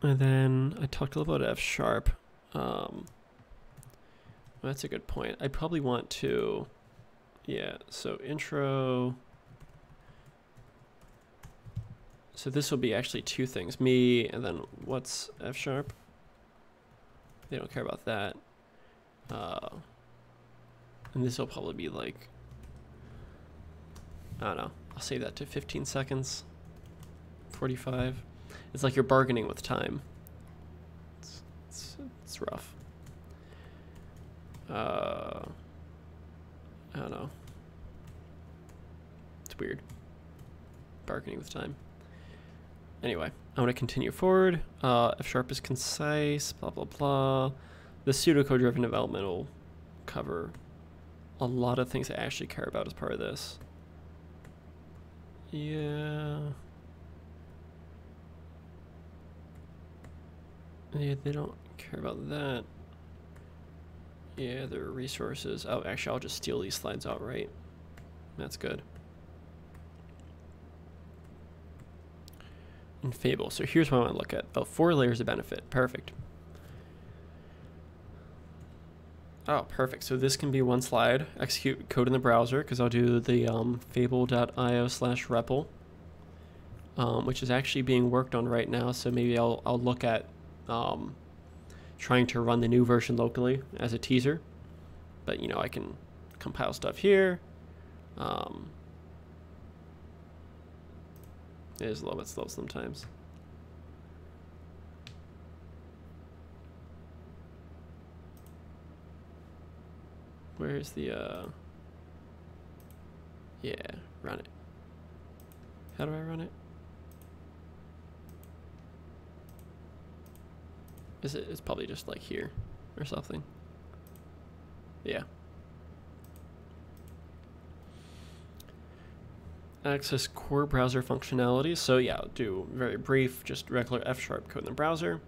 And then I talked a little about F#. That's a good point. I probably want to, yeah, so intro. So this will be actually two things, me and then what's F#. They don't care about that. And this will probably be like, I don't know, I'll save that to 15 seconds, 45. It's like you're bargaining with time. It's rough. I don't know. It's weird. Bargaining with time. Anyway, I'm going to continue forward. F# is concise, blah, blah, blah. The pseudocode-driven development will cover a lot of things I actually care about as part of this. Yeah. Yeah, they don't care about that. Yeah, there are resources. Oh, actually, I'll just steal these slides outright. That's good. And Fable. So here's what I want to look at. Oh, 4 layers of benefit. Perfect. Oh, perfect. So this can be one slide. Execute code in the browser, because I'll do the fable.io/REPL, which is actually being worked on right now. So maybe I'll look at trying to run the new version locally as a teaser. But, you know, I can compile stuff here. It is a little bit slow sometimes. Where's the, yeah, run it. How do I run it? It's probably just like here or something. Yeah. Access core browser functionality. So yeah, I'll do very brief, just regular F# code in the browser.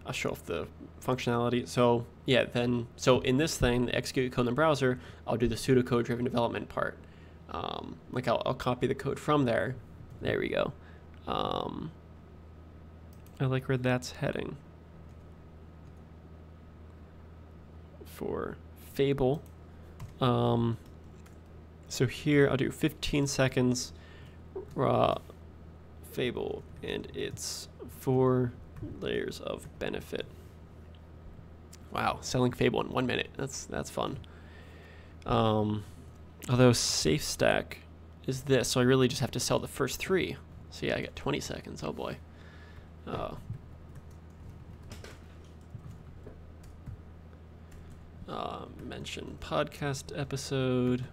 I'll show off the functionality. So yeah, then so in this thing, the execute code in the browser, I'll do the pseudocode driven development part. Like I'll copy the code from there. There we go. I like where that's heading. For Fable. So here I'll do 15 seconds raw Fable, and it's 4 layers of benefit. Wow, selling Fable in 1 minute. That's fun. Although safe stack is this, so I really just have to sell the first 3. So yeah, I got 20 seconds. Oh boy. Mention podcast episode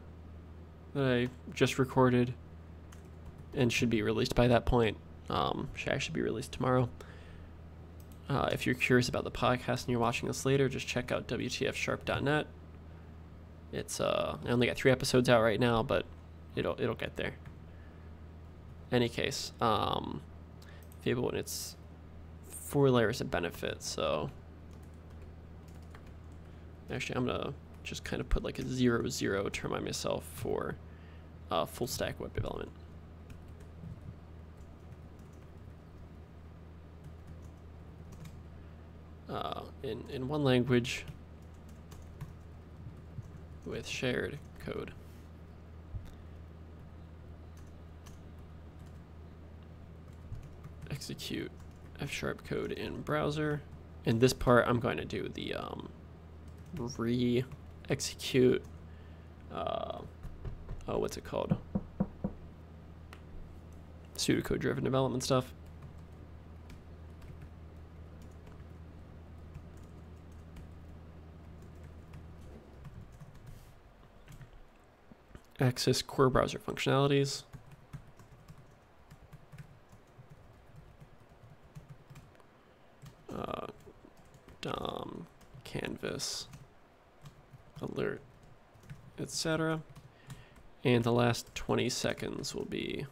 that I just recorded and should be released by that point. Should actually be released tomorrow. If you're curious about the podcast and you're watching this later, just check out WTFsharp.net. It's I only got 3 episodes out right now, but it'll get there. Any case, Fable, and it's 4 layers of benefit. So actually, I'm gonna just kind of put like a 0-0 to remind myself for full stack web development. In one language with shared code. Execute F# code in browser. In this part, I'm going to do the re-execute. What's it called? Pseudocode driven development stuff. Access core browser functionalities. DOM, canvas, alert, etc. And the last 20 seconds will be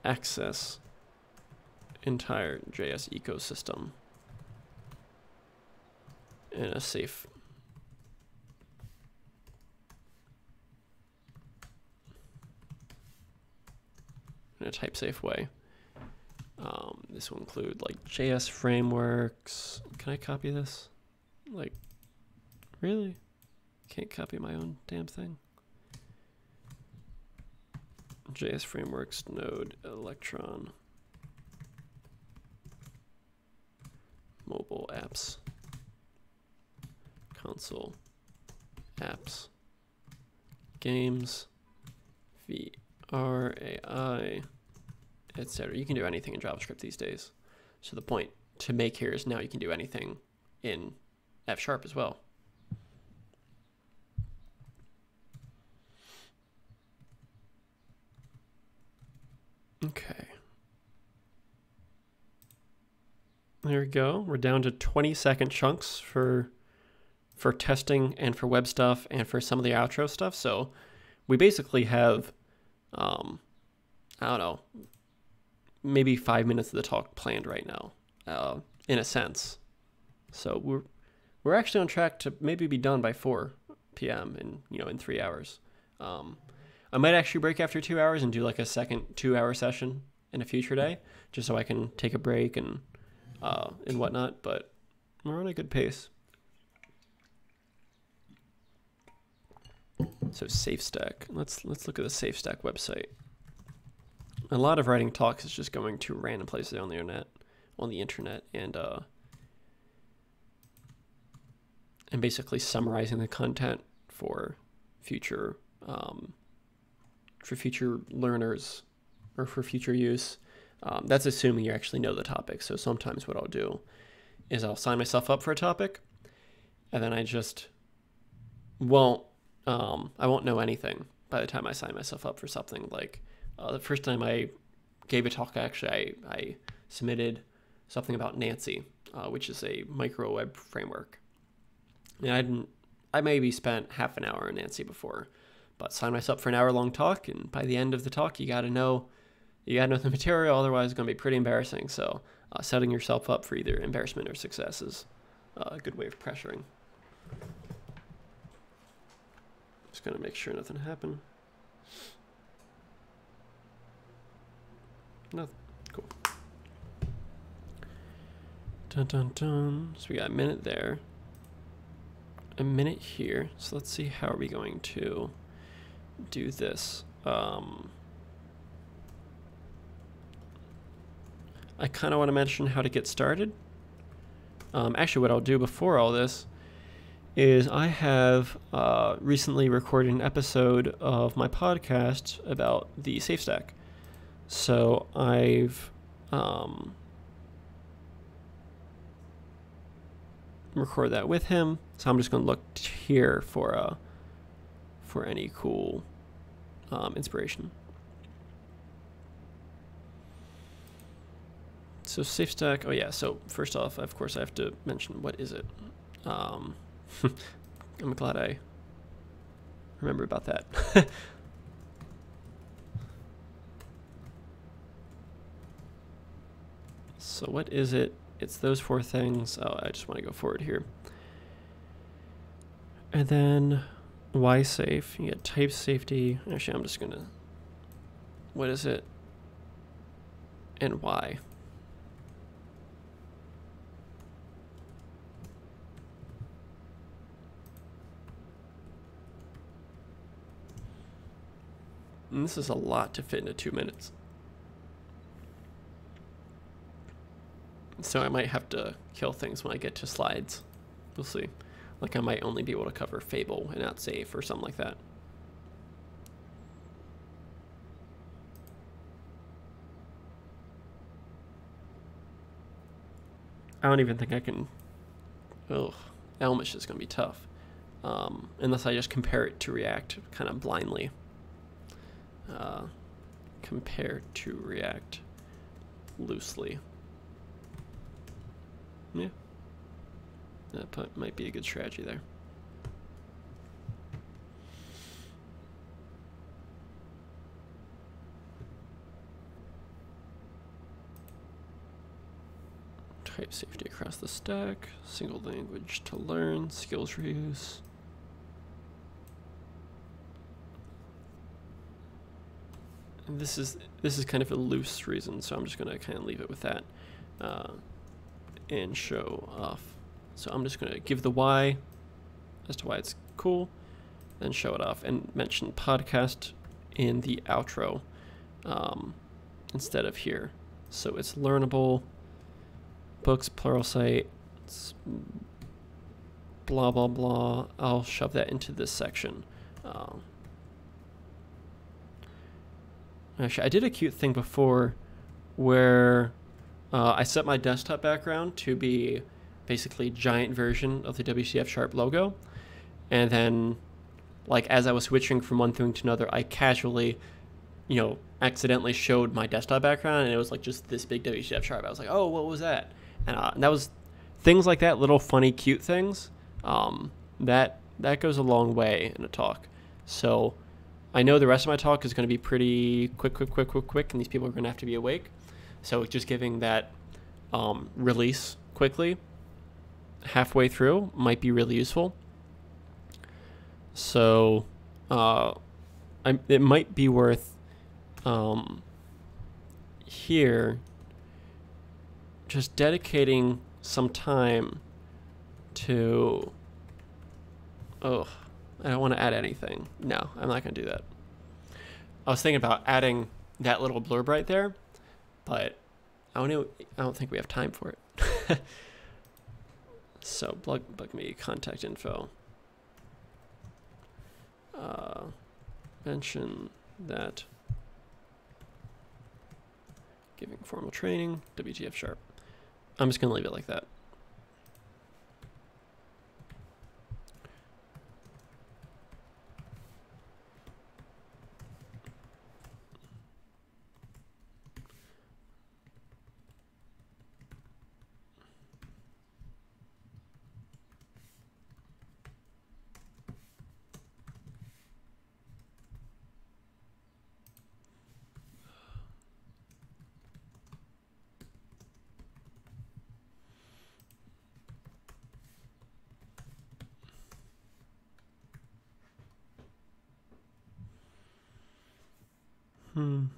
access entire JS ecosystem in a safe type safe way. This will include like JS frameworks. Can I copy this? Like, really? Can't copy my own damn thing. JS frameworks, Node, Electron, mobile apps, console apps, games, VR, AI, etc. You can do anything in JavaScript these days. So the point to make here is now you can do anything in F# as well. Okay. There we go. We're down to 20-second chunks for testing and for web stuff and for some of the outro stuff. So we basically have, I don't know, maybe 5 minutes of the talk planned right now, in a sense. So we're actually on track to maybe be done by 4 p.m. in 3 hours. I might actually break after 2 hours and do like a second 2-hour session in a future day, just so I can take a break and whatnot. But we're on a good pace. So SafeStack. Let's look at the SafeStack website. A lot of writing talks is just going to random places on the internet, and basically summarizing the content for future learners or for future use. That's assuming you actually know the topic. So sometimes what I'll do is I'll sign myself up for a topic, and then I just won't know anything by the time I sign myself up for something. Like the first time I gave a talk, actually I submitted something about Nancy, which is a micro web framework. And I maybe spent half an hour on Nancy before, but signed myself up for an hour-long talk, and by the end of the talk, you got to know You gotta know the material, otherwise it's gonna be pretty embarrassing. So setting yourself up for either embarrassment or success is a good way of pressuring. Just gonna make sure nothing happened. Nothing. Cool. Dun dun dun. So we got a minute there. A minute here. So let's see, how are we going to do this? I kind of want to mention how to get started. Actually, what I'll do before all this is I have recently recorded an episode of my podcast about the SafeStack. So I've record that with him. So I'm just going to look here for any cool inspiration. So SafeStack, oh yeah, so first off, of course, I have to mention, what is it? I'm glad I remember about that. So what is it? It's those four things. Oh, I just want to go forward here. And then why safe? You get type safety. Actually, I'm just going to, what is it? And why? And this is a lot to fit into 2 minutes. So I might have to kill things when I get to slides. We'll see. Like I might only be able to cover Fable and not Safe or something like that. I don't even think I can... Ugh. Elmish is going to be tough. Unless I just compare it to React kind of blindly. Compare to React loosely. Yeah. That might be a good strategy there. Type safety across the stack, single language to learn, skills reuse. And this is kind of a loose reason, so I'm just gonna kind of leave it with that and show off. So I'm just gonna give the why as to why it's cool, then show it off, and mention podcast in the outro instead of here. So it's learnable. Books, Pluralsight, blah, blah, blah. I'll shove that into this section. Actually, I did a cute thing before where I set my desktop background to be basically giant version of the WCF Sharp logo. And then, like, as I was switching from one thing to another, I casually, accidentally showed my desktop background, and it was like just this big WCF Sharp. I was like, oh, what was that? And that was things like that, little funny, cute things. That goes a long way in a talk. So I know the rest of my talk is going to be pretty quick, and these people are going to have to be awake. So just giving that release quickly halfway through might be really useful. So it might be worth here just dedicating some time to, I don't want to add anything. No, I'm not going to do that. I was thinking about adding that little blurb right there, but I don't think we have time for it. So bug me, contact info. Mention that giving formal training, WTF Sharp. I'm just going to leave it like that. Now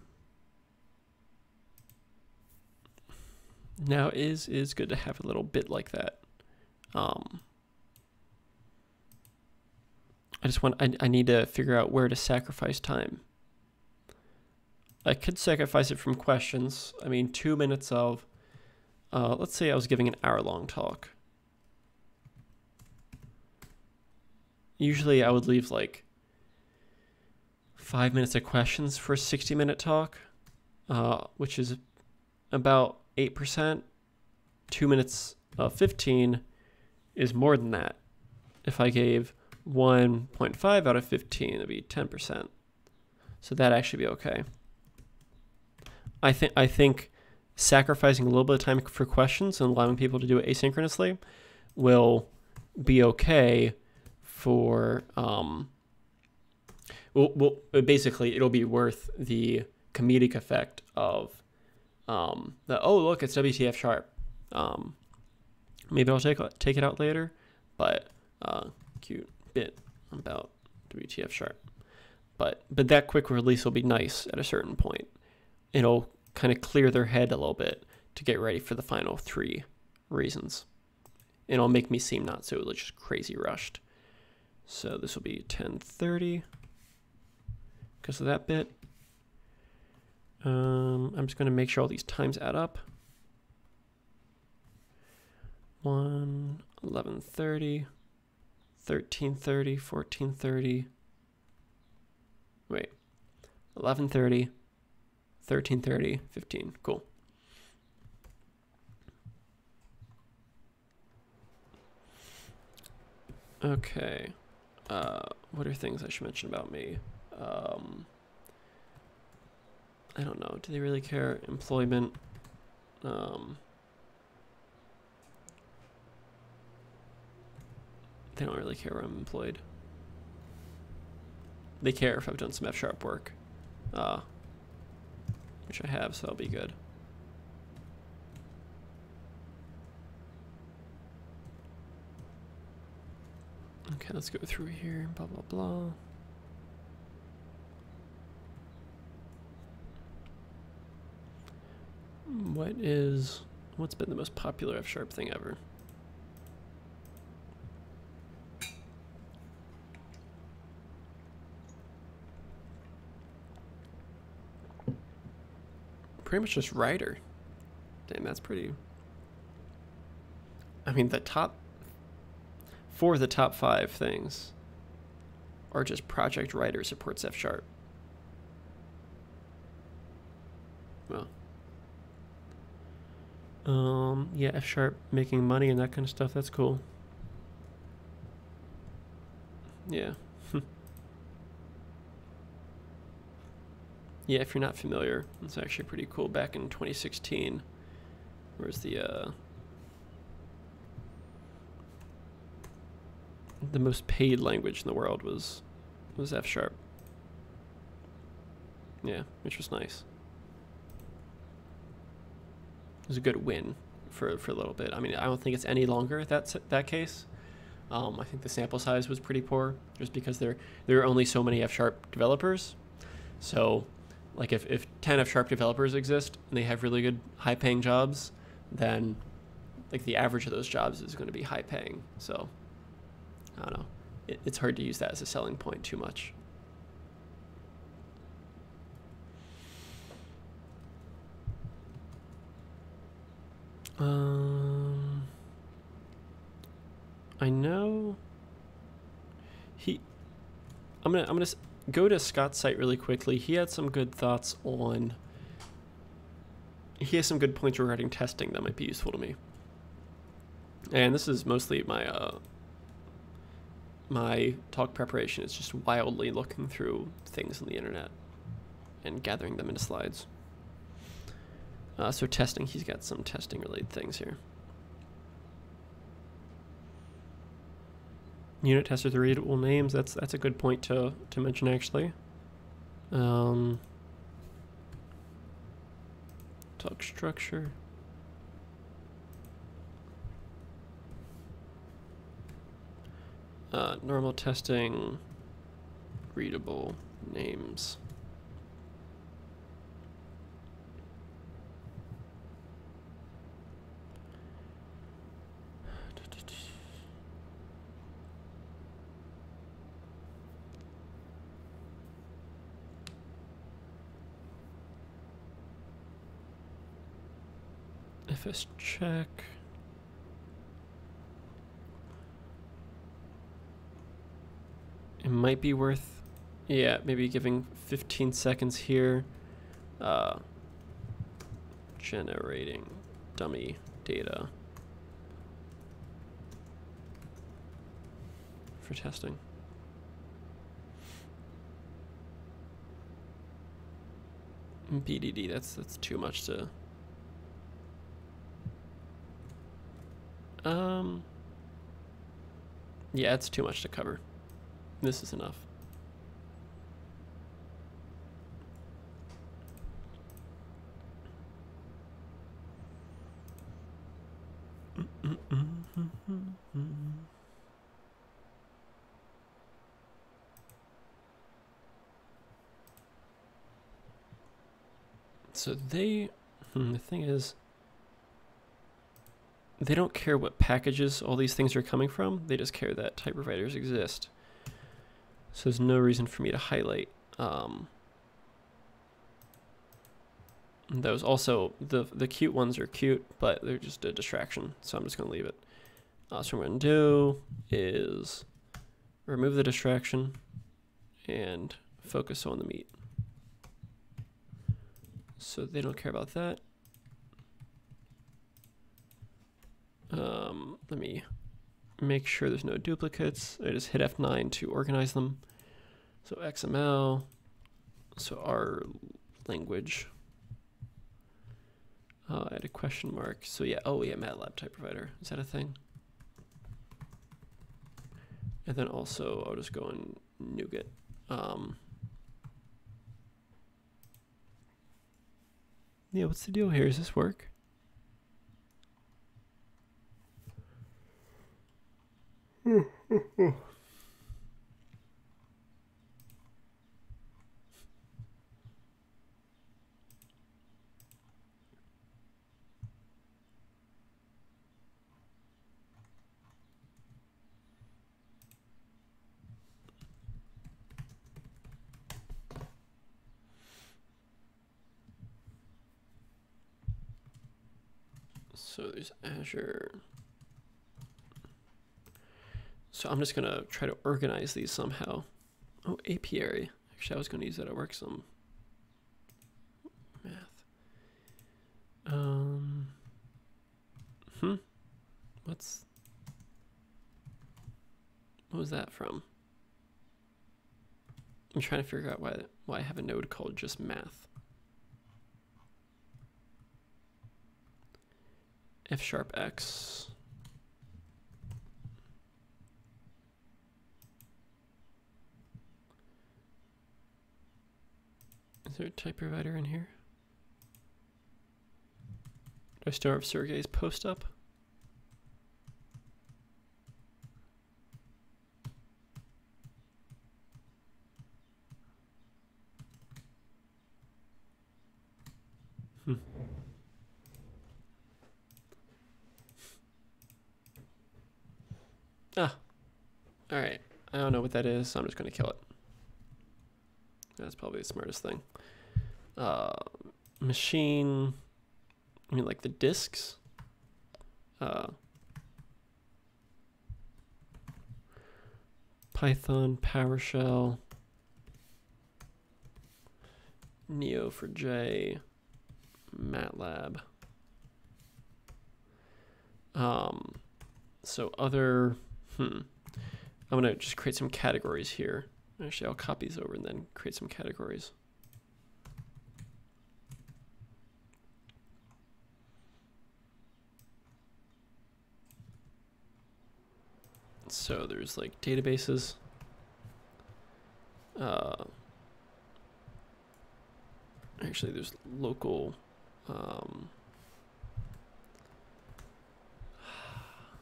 is good to have a little bit like that. I need to figure out where to sacrifice time. I could sacrifice it from questions. I mean, 2 minutes of, let's say I was giving an hour-long talk. Usually I would leave like 5 minutes of questions for a 60-minute talk, which is about 8%. 2 minutes of 15 is more than that. If I gave 1.5 out of 15, it'd be 10%. So that'd actually be okay. I think sacrificing a little bit of time for questions and allowing people to do it asynchronously will be okay for basically it'll be worth the comedic effect of oh look, it's WTF sharp. Maybe I'll take it out later, but cute bit about WTF sharp. But that quick release will be nice at a certain point. It'll kind of clear their head a little bit to get ready for the final 3 reasons. It'll make me seem not so just crazy rushed. So this will be 10:30 because of that bit. I'm just going to make sure all these times add up. 1, 11:30, 13:30, 14:30. Wait, 11:30, 13:30, 15. Cool. Okay. What are things I should mention about me? I don't know. Do they really care? Employment. They don't really care where I'm employed. They care if I've done some F# work, which I have, so that'll be good. Okay, let's go through here, blah, blah, blah. What's been the most popular F# thing ever? Pretty much just writer. Damn, that's pretty. I mean, the top 5 things are just project writer supports F#. Well, yeah, F# making money and that kind of stuff. That's cool. Yeah. Yeah, if you're not familiar, it's actually pretty cool. Back in 2016, where's the most paid language in the world was F#. Yeah, which was nice. It was a good win for a little bit. I mean, I don't think it's any longer that case. I think the sample size was pretty poor, just because there are only so many F# developers. So, like if 10 F# developers exist and they have really good high-paying jobs, then like the average of those jobs is going to be high-paying. So, I don't know. It's hard to use that as a selling point too much. I know I'm gonna go to Scott's site really quickly. He had some good thoughts on. He has some good points regarding testing that might be useful to me. And this is mostly my talk preparation. It's just wildly looking through things on the internet and gathering them into slides. So testing, he's got some testing related things here. Unit tests with readable names, that's a good point to mention actually. Talk structure. Normal testing, readable names. fs check. It might be worth, yeah, maybe giving 15 seconds here. Generating dummy data for testing. BDD, that's too much to. Yeah, it's too much to cover. This is enough. So the thing is, they don't care what packages all these things are coming from. They just care that type providers exist. So there's no reason for me to highlight those. Also, the cute ones are cute, but they're just a distraction. So I'm just going to leave it. So what I'm going to do is remove the distraction and focus on the meat. So they don't care about that. Let me make sure there's no duplicates. I just hit F9 to organize them. So XML, so our language. Add a question mark. So yeah, oh yeah, MATLAB type provider. Is that a thing? And then also I'll just go in NuGet. Yeah, what's the deal here? Does this work? So there's Azure. So I'm just gonna try to organize these somehow. Oh, apiary. Actually, I was gonna use that at work some. Math. What was that from? I'm trying to figure out why I have a node called just math. F#X. Is there a type provider in here? Do I still have Sergey's post up? Ah, all right. I don't know what that is, so I'm just gonna kill it. That's probably the smartest thing. Machine, I mean like the disks. Python, PowerShell, Neo4j, MATLAB. So other, I'm gonna just create some categories here. Actually, I'll copy these over and then create some categories. So there's like databases. Actually, there's local. I'm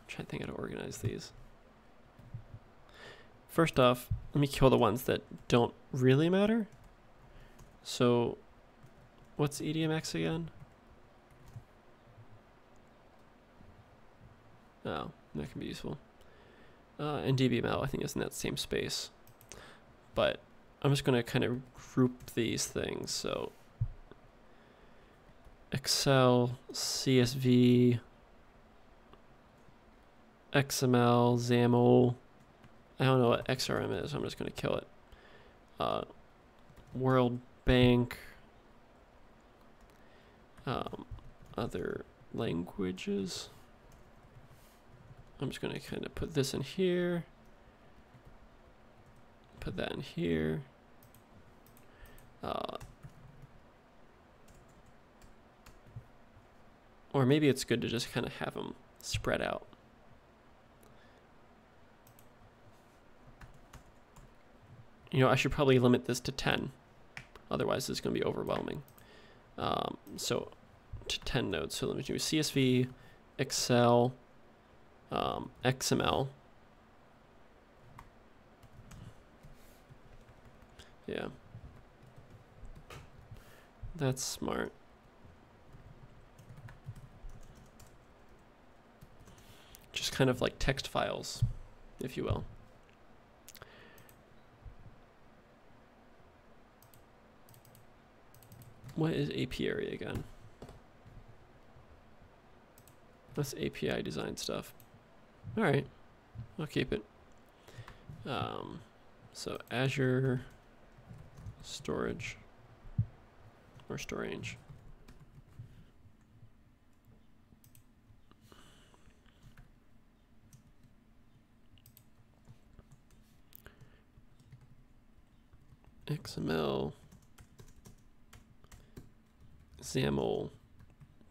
trying to think how to organize these. First off, let me kill the ones that don't really matter. So, what's EDMX again? Oh, that can be useful. And DBML, I think, is in that same space. But I'm just going to kind of group these things. So, Excel, CSV, XML, XAML. I don't know what XRM is. I'm just going to kill it. World Bank. Other languages. I'm just going to kind of put this in here. Put that in here. Or maybe it's good to just kind of have them spread out. You know, I should probably limit this to 10. Otherwise, it's going to be overwhelming. So to 10 nodes. So let me do CSV, Excel, XML. Yeah. That's smart. Just kind of like text files, if you will. What is apiary again? That's API design stuff. All right, I'll keep it. So Azure storage or storage. XML, XAML,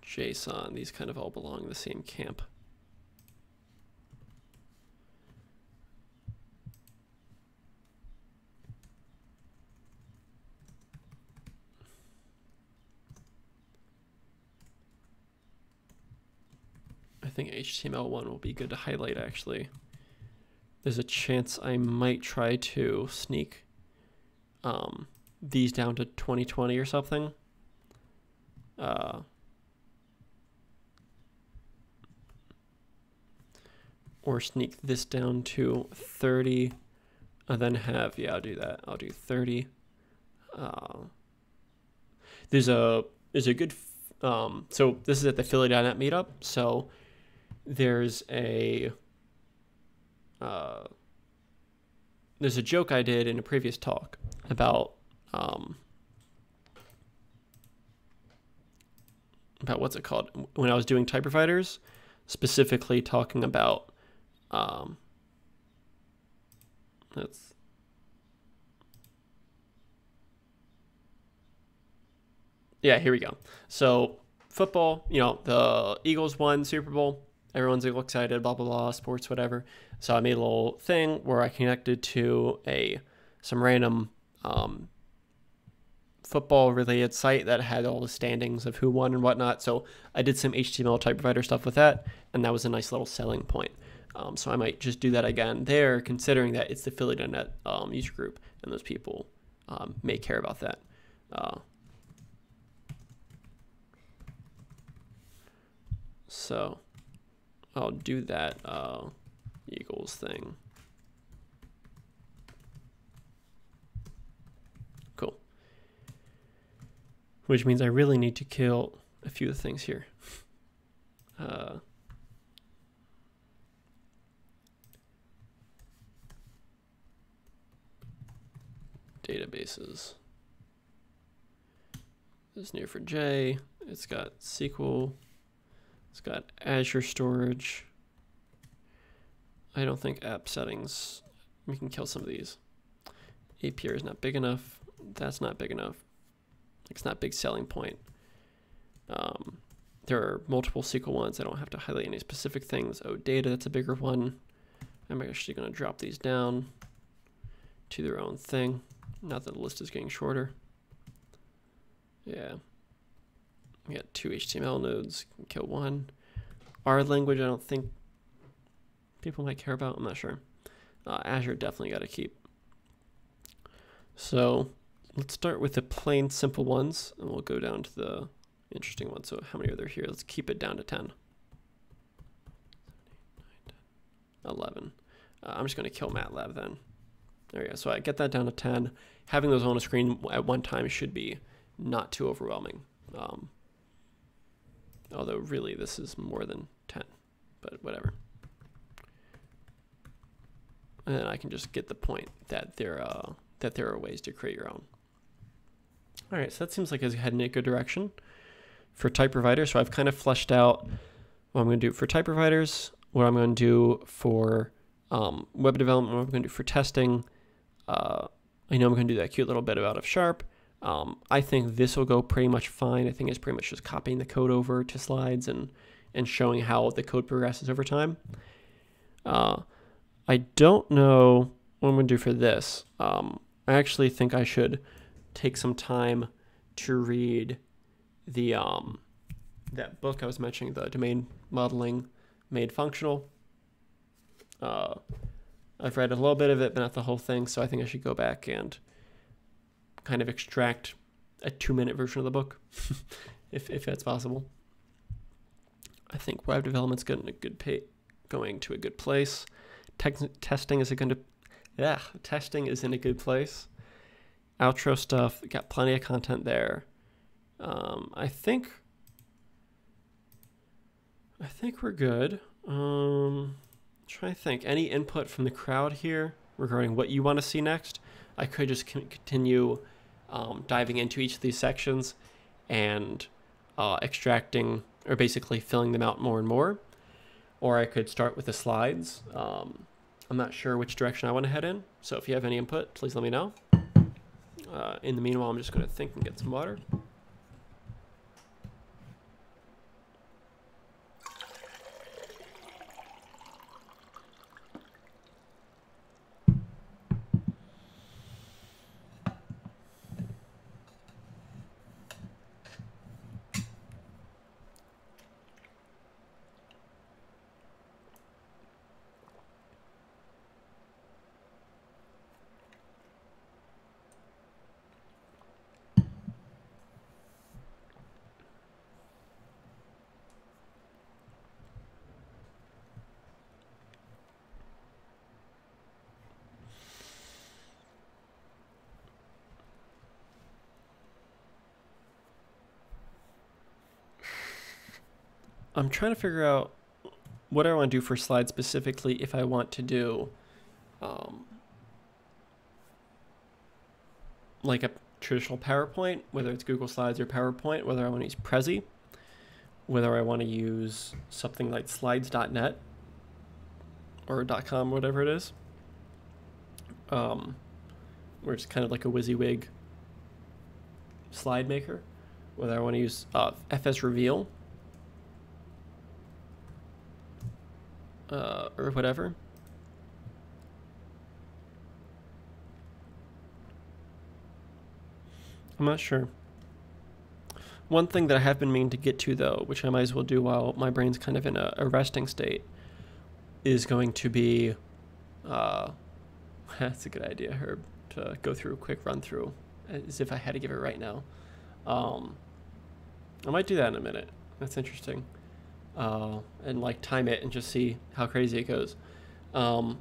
JSON, these kind of all belong in the same camp. I think HTML1 will be good to highlight, actually. There's a chance I might try to sneak these down to 2020 or something. Or sneak this down to 30 and then have, yeah, I'll do that. I'll do 30. There's a good, so this is at the Philly.net meetup. So there's a joke I did in a previous talk about what's it called, when I was doing type providers, specifically talking about yeah, here we go. So football, you know, the Eagles won Super Bowl. Everyone's excited, blah, blah, blah, sports, whatever. So I made a little thing where I connected to some random football-related site that had all the standings of who won and whatnot. So I did some HTML type provider stuff with that, and that was a nice little selling point. So I might just do that again there, considering that it's the Philly.net user group, and those people may care about that. So I'll do that Eagles thing. Cool. Which means I really need to kill a few of the things here. Databases. This is Neo4j. It's got SQL. It's got Azure storage. I don't think app settings. We can kill some of these. API is not big enough. That's not big enough. It's not big selling point. There are multiple SQL ones. I don't have to highlight any specific things. Oh, data, that's a bigger one. I'm actually going to drop these down to their own thing. Not that the list is getting shorter. Yeah. We got 2 HTML nodes. Can kill 1. Our language, I don't think people might care about. I'm not sure. Azure definitely got to keep. So let's start with the plain simple ones, and we'll go down to the interesting ones. So how many are there here? Let's keep it down to 10. 11. I'm just going to kill MATLAB then. There we go. So I get that down to 10. Having those on a screen at one time should be not too overwhelming. Although really this is more than 10, but whatever. And then I can just get the point that there are ways to create your own. All right, so that seems like it's heading in a good direction for type providers. So I've kind of fleshed out what I'm going to do for type providers, what I'm going to do for web development, what I'm going to do for testing. I know I'm going to do that cute little bit about F#. I think this will go pretty much fine. I think it's pretty much just copying the code over to slides and showing how the code progresses over time. I don't know what I'm going to do for this. I actually think I should take some time to read the that book I was mentioning, the Domain Modeling Made Functional. I've read a little bit of it, but not the whole thing, so I think I should go back and kind of extract a 2-minute version of the book, if that's possible. I think web development's going to a good place. Testing is testing is in a good place. Outro stuff, got plenty of content there. I think we're good. Trying to think, any input from the crowd here regarding what you want to see next? I could just continue diving into each of these sections and extracting, or basically filling them out more and more. Or I could start with the slides. I'm not sure which direction I want to head in, so if you have any input, please let me know. In the meanwhile, I'm just going to think and get some water. I'm trying to figure out what I want to do for slides specifically. If I want to do like a traditional PowerPoint, whether it's Google Slides or PowerPoint, whether I want to use Prezi, whether I want to use something like slides.net or .com, whatever it is, where it's kind of like a WYSIWYG slide maker, whether I want to use FS Reveal, or whatever. I'm not sure. One thing that I have been meaning to get to, though, which I might as well do while my brain's kind of in a resting state, is going to be, that's a good idea, Herb, to go through a quick run through, as if I had to give it right now. I might do that in a minute. That's interesting. And like time it and just see how crazy it goes. In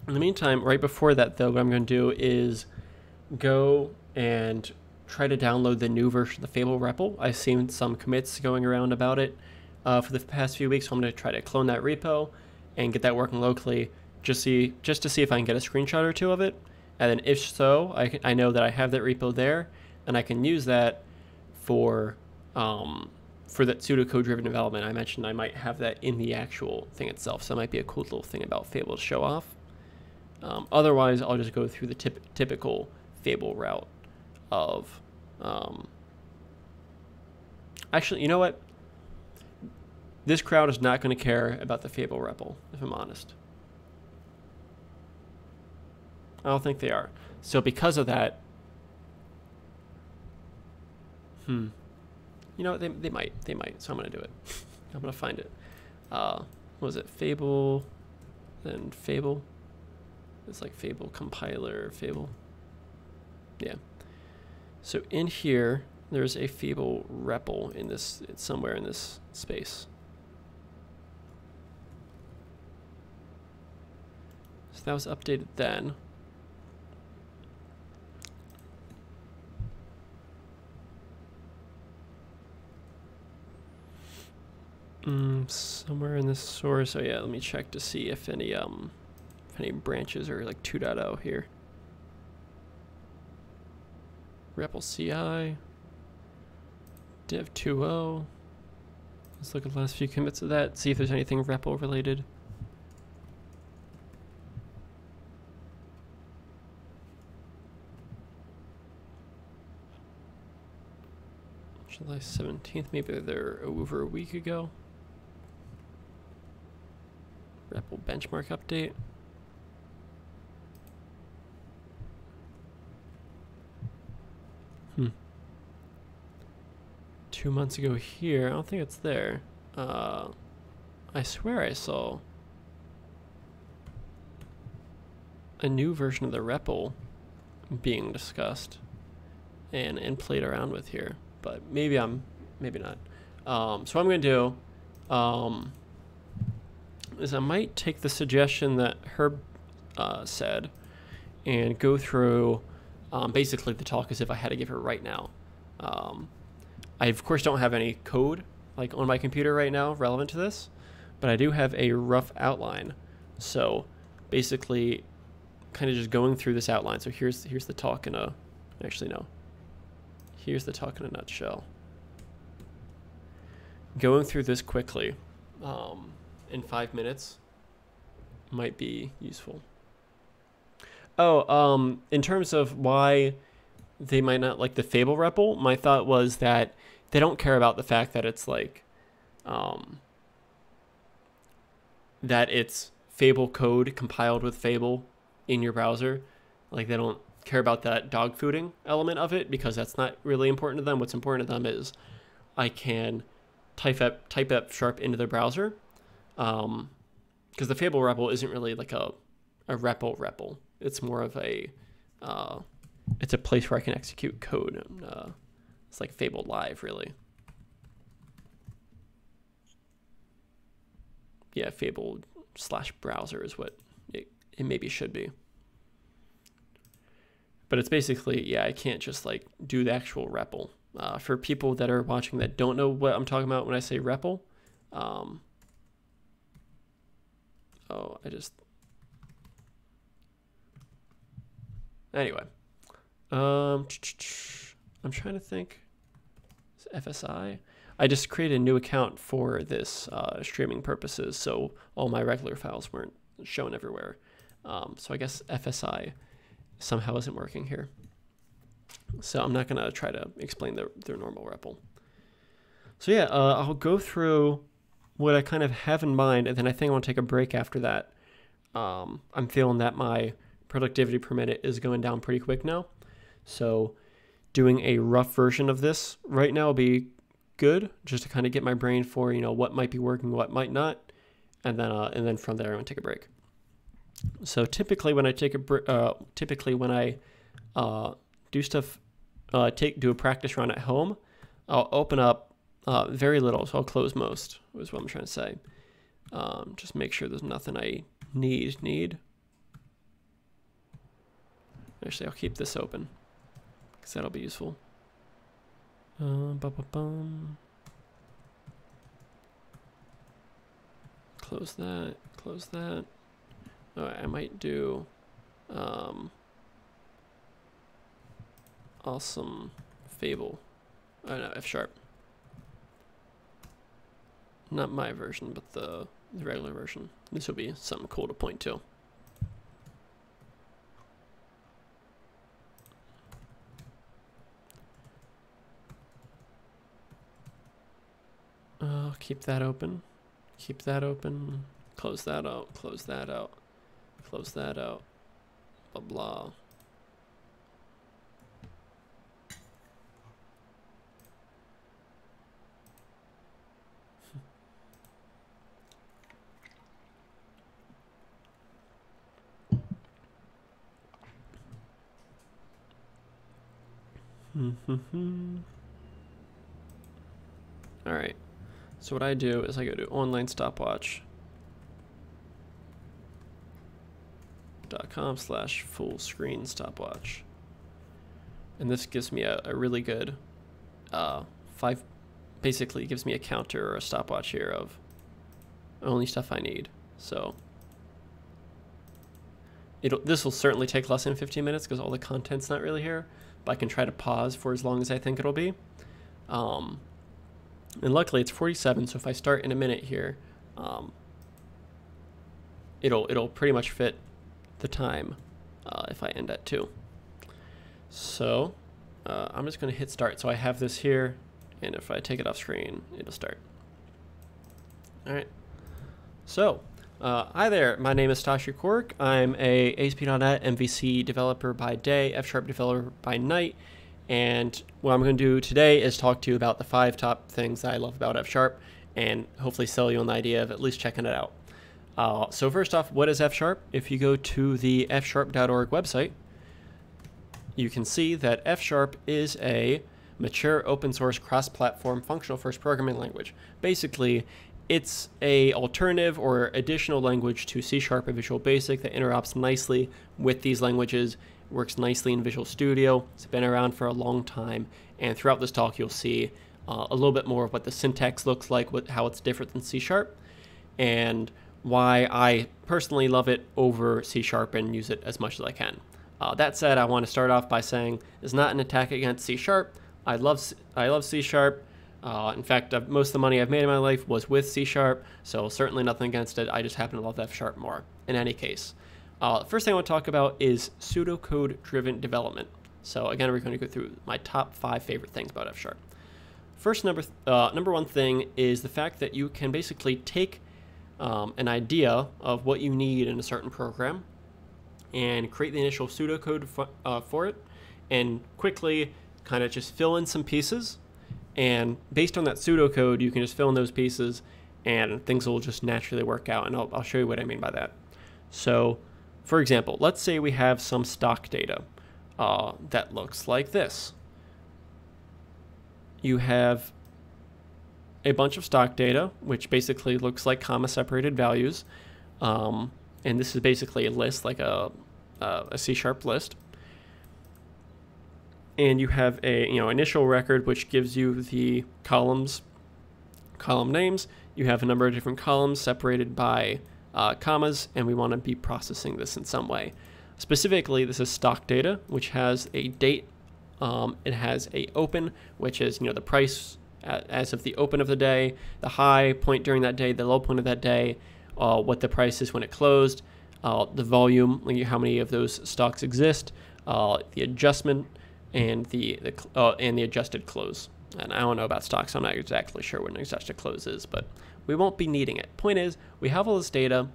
the meantime, right before that, though, what I'm going to do is go and try to download the new version of the Fable REPL. I've seen some commits going around about it for the past few weeks, so I'm going to try to clone that repo and get that working locally, just to see if I can get a screenshot or two of it. And then if so, I know that I have that repo there, and I can use that for that pseudocode-driven development. I mentioned I might have that in the actual thing itself, so it might be a cool little thing about Fable to show off. Otherwise, I'll just go through the typical Fable route of... Actually, you know what? This crowd is not going to care about the Fable REPL, if I'm honest. I don't think they are. So because of that... You know, they might. So I'm going to do it. I'm going to find it. What was it? Fable, then Fable. It's like Fable compiler, Fable. Yeah. So in here, there's a Fable REPL in this, it's somewhere in this space. So that was updated then. Somewhere in this source. Oh yeah, let me check to see if any branches are like 2.0 here. REPL CI. Dev 2.0. Let's look at the last few commits of that, see if there's anything REPL related. July 17th, maybe they're over a week ago. REPL benchmark update. Hmm. 2 months ago here. I don't think it's there. I swear I saw a new version of the REPL being discussed and played around with here, but maybe not. So what I'm gonna do is I might take the suggestion that Herb said and go through basically the talk as if I had to give her right now. I of course don't have any code like on my computer right now relevant to this, but I do have a rough outline. So basically kind of just going through this outline. So here's the talk in a, actually no, here's the talk in a nutshell. Going through this quickly in 5 minutes might be useful. Oh, in terms of why they might not like the Fable REPL, my thought was that they don't care about the fact that it's like, that it's Fable code compiled with Fable in your browser. Like they don't care about that dog fooding element of it because that's not really important to them. What's important to them is I can type F# into the browser, because the Fable REPL isn't really like a REPL. It's more of a it's a place where I can execute code. And, it's like Fable Live, really. Yeah, Fable/browser is what it maybe should be. But it's basically, yeah, I can't just like do the actual REPL. For people that are watching that don't know what I'm talking about when I say REPL, anyway, I'm trying to think. FSI. I just created a new account for this streaming purposes, so all my regular files weren't shown everywhere. So I guess FSI somehow isn't working here. So I'm not gonna try to explain their normal REPL. So yeah, I'll go through what I kind of have in mind, and then I think I want to take a break after that. I'm feeling that my productivity per minute is going down pretty quick now, so doing a rough version of this right now will be good, just to kind of get my brain for, you know, what might be working, what might not, and then from there I'm gonna take a break. So typically when I take a do stuff, do a practice run at home, I'll open up very little, so I'll close most, is what I'm trying to say. Just make sure there's nothing I need. Actually, I'll keep this open, because that'll be useful. Close that. Alright, I might do awesome Fable. Oh no, F#. Not my version, but the regular version. This will be something cool to point to. Keep that open. Keep that open. Close that out. Close that out. Close that out. Blah blah. All right. So what I do is I go to online stopwatch.com/full-screen stopwatch, and this gives me a really good 5 basically gives me a counter or a stopwatch here of only stuff I need. So this will certainly take less than 15 minutes because all the content's not really here, but I can try to pause for as long as I think it'll be. And luckily it's 47, so if I start in a minute here, it'll pretty much fit the time if I end at 2. So I'm just going to hit start. So I have this here, and if I take it off screen, it'll start. All right. So hi there, my name is Tashi Quirk. I'm a ASP.NET MVC developer by day, F# developer by night, and what I'm going to do today is talk to you about the 5 top things that I love about F# and hopefully sell you on the idea of at least checking it out. So first off, what is F#? If you go to the fsharp.org website, you can see that F# is a mature open source cross-platform functional first programming language. Basically, it's a alternative or additional language to C# or Visual Basic that interoperates nicely with these languages, works nicely in Visual Studio. It's been around for a long time, and throughout this talk you'll see a little bit more of what the syntax looks like, how it's different than C#, and why I personally love it over C# and use it as much as I can. That said, I want to start off by saying it's not an attack against C#. I love C#. In fact, most of the money I've made in my life was with C#, so certainly nothing against it. I just happen to love F# more. In any case, first thing I want to talk about is pseudocode-driven development. So again, we're going to go through my top 5 favorite things about F#. First, number one thing is the fact that you can basically take an idea of what you need in a certain program and create the initial pseudocode for it, and quickly kind of just fill in some pieces. And based on that pseudocode, you can just fill in those pieces and things will just naturally work out. And I'll show you what I mean by that. So, for example, let's say we have some stock data that looks like this. You have a bunch of stock data, which basically looks like comma-separated values. And this is basically a list, like a C# list. And you have a initial record, which gives you the column names. You have a number of different columns separated by commas, and we want to be processing this in some way. Specifically, this is stock data, which has a date. It has a open, which is the price as of the open of the day, the high point during that day, the low point of that day, what the price is when it closed, the volume, like how many of those stocks exist, the adjustment, and the adjusted close. And I don't know about stocks, so I'm not exactly sure what an adjusted close is, but we won't be needing it. Point is, we have all this data,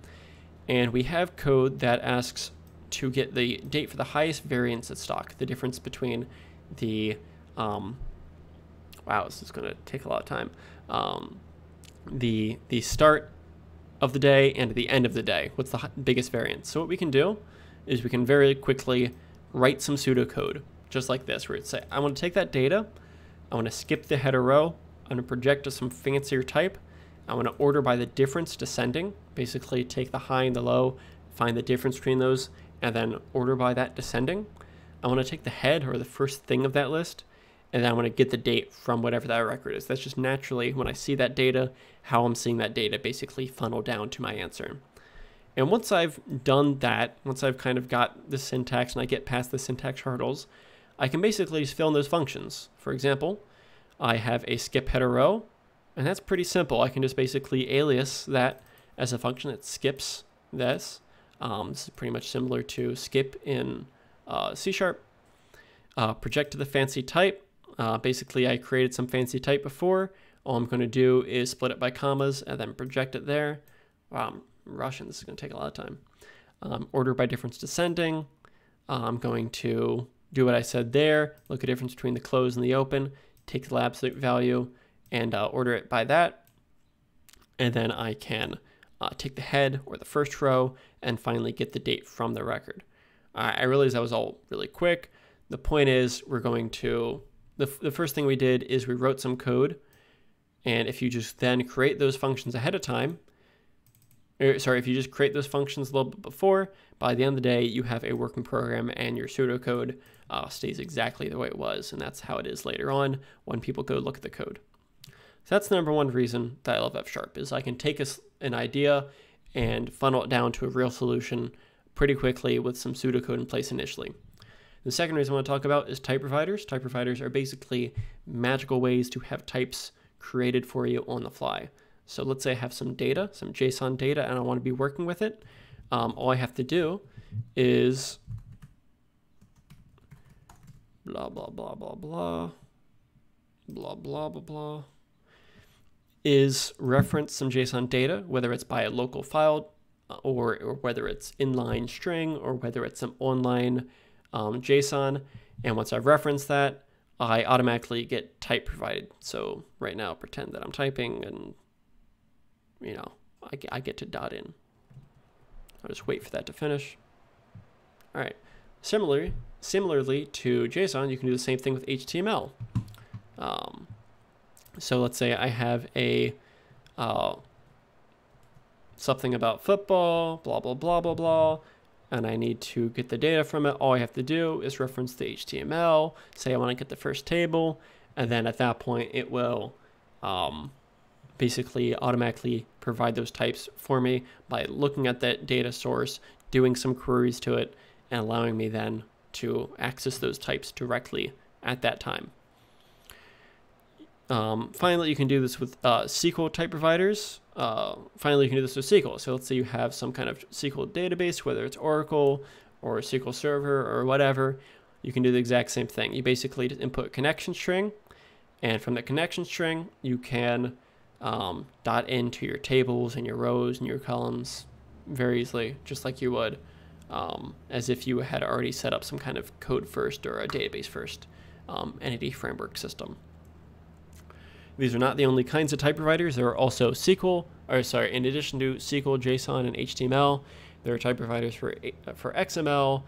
and we have code that asks to get the date for the highest variance at stock, the difference between the wow, this is going to take a lot of time. The start of the day and the end of the day. What's the biggest variance? So what we can do is we can very quickly write some pseudocode, just like this, where it say, I want to take that data, I want to skip the header row, I'm going to project to some fancier type, I want to order by the difference descending, basically take the high and the low, find the difference between those, and then order by that descending. I want to take the head, or the first thing of that list, and then I want to get the date from whatever that record is. That's just naturally, when I see that data, how I'm seeing that data basically funnel down to my answer. And once I've done that, once I've kind of got the syntax and I get past the syntax hurdles, I can basically just fill in those functions. For example, I have a skip header row, and that's pretty simple. I can just basically alias that as a function that skips this. This is pretty much similar to skip in C#. Project to the fancy type. Basically, I created some fancy type before. All I'm going to do is split it by commas and then project it there. Russian, this is going to take a lot of time. Order by difference descending. I'm going to do what I said there, look at the difference between the close and the open, take the absolute value, and order it by that. And then I can take the head or the first row and finally get the date from the record. I realize that was all really quick. The point is, we're going to, the first thing we did is we wrote some code, and if you just then create those functions ahead of time, if you just create those functions a little bit before, by the end of the day, you have a working program and your pseudocode stays exactly the way it was. And that's how it is later on when people go look at the code. So that's the number one reason that I love F#, is I can take an idea and funnel it down to a real solution pretty quickly with some pseudocode in place initially. The second reason I want to talk about is type providers. Type providers are basically magical ways to have types created for you on the fly. So let's say I have some data, some JSON data, and I want to be working with it. All I have to do is blah, blah, blah, blah, blah, blah, blah, blah, blah, is reference some JSON data, whether it's by a local file or whether it's inline string or whether it's some online JSON. And once I've referenced that, I automatically get type provided. So right now, pretend that I'm typing and, you know, I get to dot in. I'll just wait for that to finish. All right. Similarly to JSON, you can do the same thing with HTML. So let's say I have a something about football, blah, blah, blah, blah, blah, and I need to get the data from it. All I have to do is reference the HTML, say I want to get the first table, and then at that point it will basically automatically provide those types for me by looking at that data source, doing some queries to it, and allowing me then to access those types directly at that time. Finally, you can do this with SQL type providers. Finally, you can do this with SQL. So let's say you have some kind of SQL database, whether it's Oracle or SQL Server or whatever. You can do the exact same thing. You basically just input a connection string, and from the connection string, you can dot into your tables and your rows and your columns very easily, just like you would as if you had already set up some kind of code first or a database first entity framework system. These are not the only kinds of type providers. There are also in addition to SQL, JSON, and HTML, there are type providers for XML,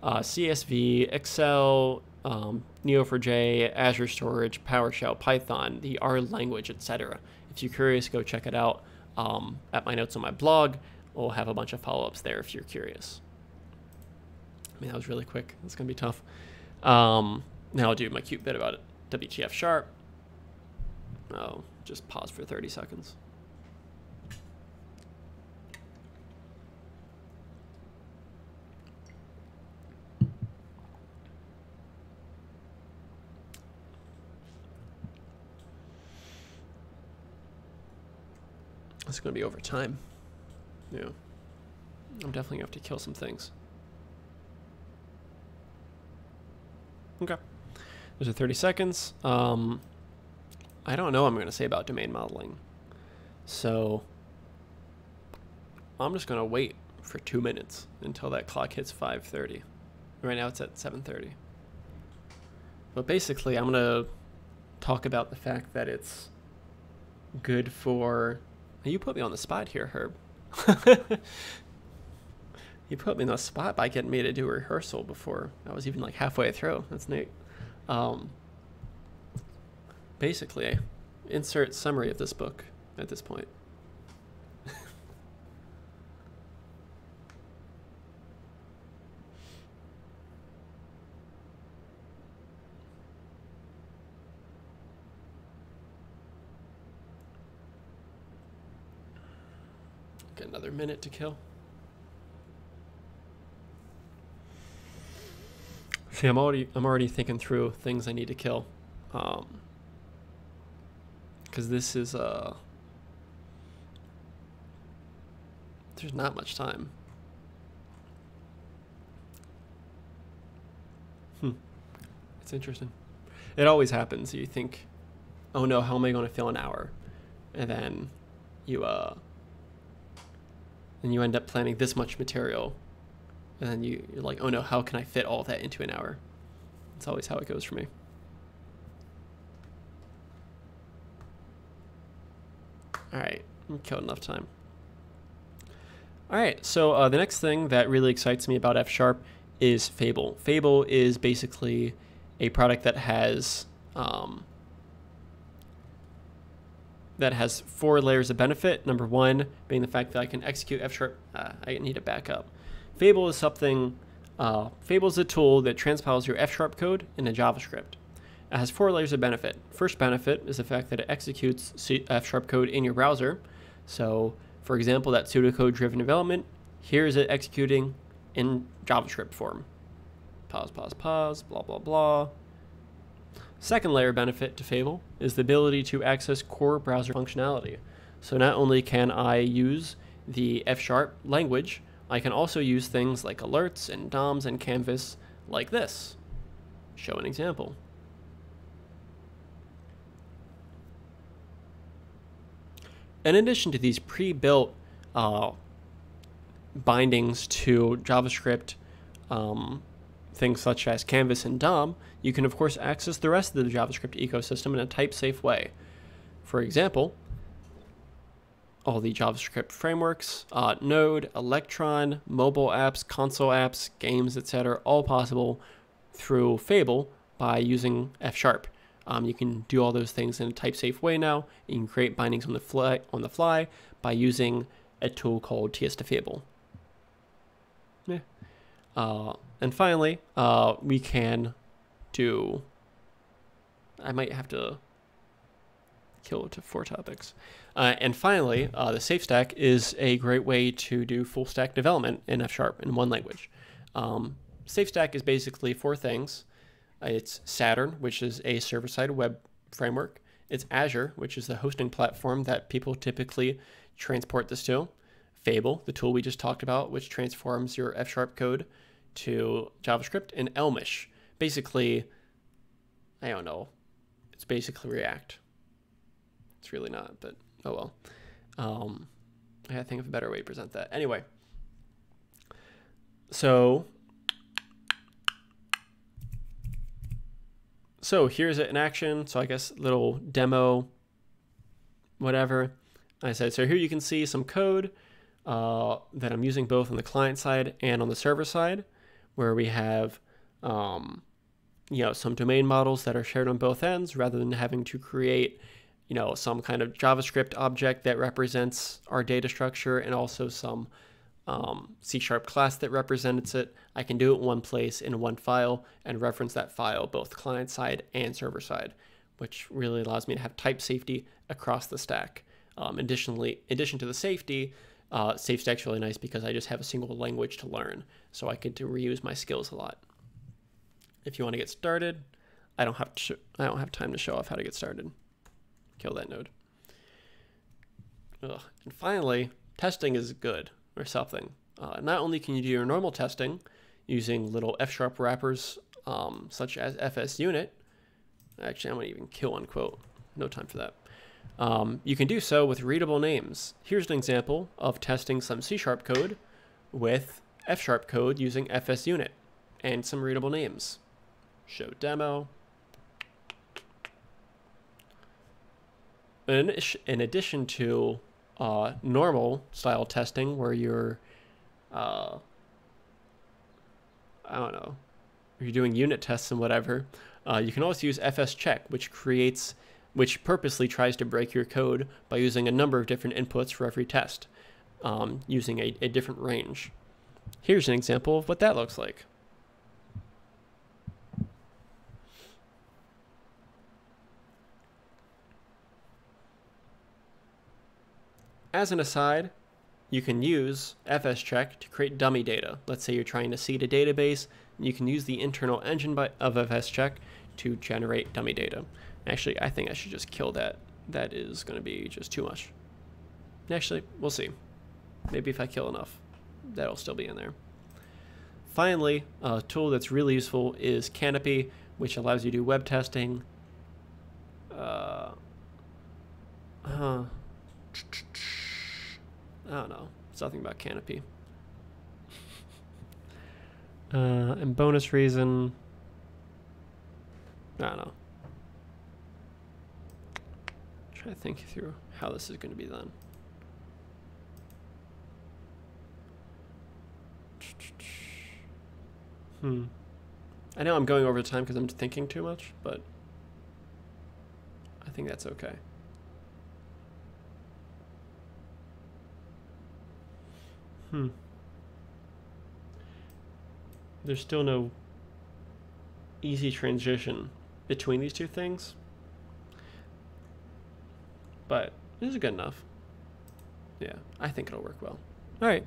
CSV, Excel, Neo4j, Azure Storage, PowerShell, Python, the R language, etc. If you're curious, go check it out at my notes on my blog. We'll have a bunch of follow-ups there if you're curious. I mean, that was really quick. It's going to be tough. Now I'll do my cute bit about it. WTF#. Oh, just pause for 30 seconds. It's going to be over time. Yeah. I'm definitely going to have to kill some things. Okay. Those are 30 seconds. I don't know what I'm going to say about domain modeling. So I'm just going to wait for 2 minutes until that clock hits 5:30. Right now it's at 7:30. But basically I'm going to talk about the fact that it's good for... You put me on the spot here, Herb. You put me on the spot by getting me to do a rehearsal before I was even like halfway through. That's neat. Basically, insert summary of this book at this point. Got another minute to kill. See, I'm already thinking through things I need to kill. Because this is there's not much time. It's interesting. It always happens. You think, oh no, how am I going to fill an hour? And then you end up planning this much material, and then you're like, oh no, how can I fit all that into an hour? It's always how it goes for me. All right, I'm killed enough time. All right, so the next thing that really excites me about F# is Fable. Fable is basically a product that has 4 layers of benefit. Number 1 being the fact that I can execute F#. I need to back up. Fable is something. Fable is a tool that transpiles your F# code into JavaScript. It has 4 layers of benefit. First benefit is the fact that it executes F# code in your browser. So, for example, that pseudocode-driven development, here is it executing in JavaScript form. Pause, pause, pause, blah, blah, blah. Second layer benefit to Fable is the ability to access core browser functionality. So not only can I use the F# language, I can also use things like alerts and DOMs and Canvas like this. Show an example. In addition to these pre-built bindings to JavaScript, things such as Canvas and DOM, you can of course access the rest of the JavaScript ecosystem in a type-safe way. For example, all the JavaScript frameworks, Node, Electron, mobile apps, console apps, games, etc., all possible through Fable by using F#. You can do all those things in a type-safe way now. You can create bindings on the fly by using a tool called ts2fable. Yeah. And finally, we can do. I might have to kill it to 4 topics. And finally, the safe stack is a great way to do full stack development in F# in one language. Safe stack is basically 4 things. It's Saturn, which is a server-side web framework. It's Azure, which is the hosting platform that people typically transport this to. Fable, the tool we just talked about, which transforms your F# code to JavaScript. And Elmish, basically, I don't know, it's basically React. It's really not, but oh well. I gotta think of a better way to present that. Anyway, so here's it in action. So I guess little demo, whatever. I said, so here you can see some code that I'm using both on the client side and on the server side, where we have, some domain models that are shared on both ends, rather than having to create, some kind of JavaScript object that represents our data structure and also some C# class that represents it. I can do it in one place in one file and reference that file both client side and server side, which really allows me to have type safety across the stack. In addition to the safety, safe stack's really nice because I just have a single language to learn, so I get to reuse my skills a lot. If you want to get started, I don't have time to show off how to get started. Kill that node. And finally, testing is good, or something. Not only can you do your normal testing using little F# wrappers such as fsunit. Actually, I'm going to even kill unquote. No time for that. You can do so with readable names. Here's an example of testing some C# code with F# code using fsunit and some readable names. Show demo. In addition to normal style testing where you're, you're doing unit tests and whatever, you can also use fscheck, which purposely tries to break your code by using a number of different inputs for every test, using a different range. Here's an example of what that looks like. As an aside, you can use fscheck to create dummy data. Let's say you're trying to seed a database, and you can use the internal engine of fscheck to generate dummy data. Actually, I think I should just kill that. That is going to be just too much. Actually, we'll see. Maybe if I kill enough, that'll still be in there. Finally, a tool that's really useful is Canopy, which allows you to do web testing. I don't know. Something about Canopy. And bonus reason, I don't know. Try to think through how this is going to be done. I know I'm going over time because I'm thinking too much, but I think that's okay. There's still no easy transition between these two things. But this is good enough. Yeah, I think it'll work well. All right.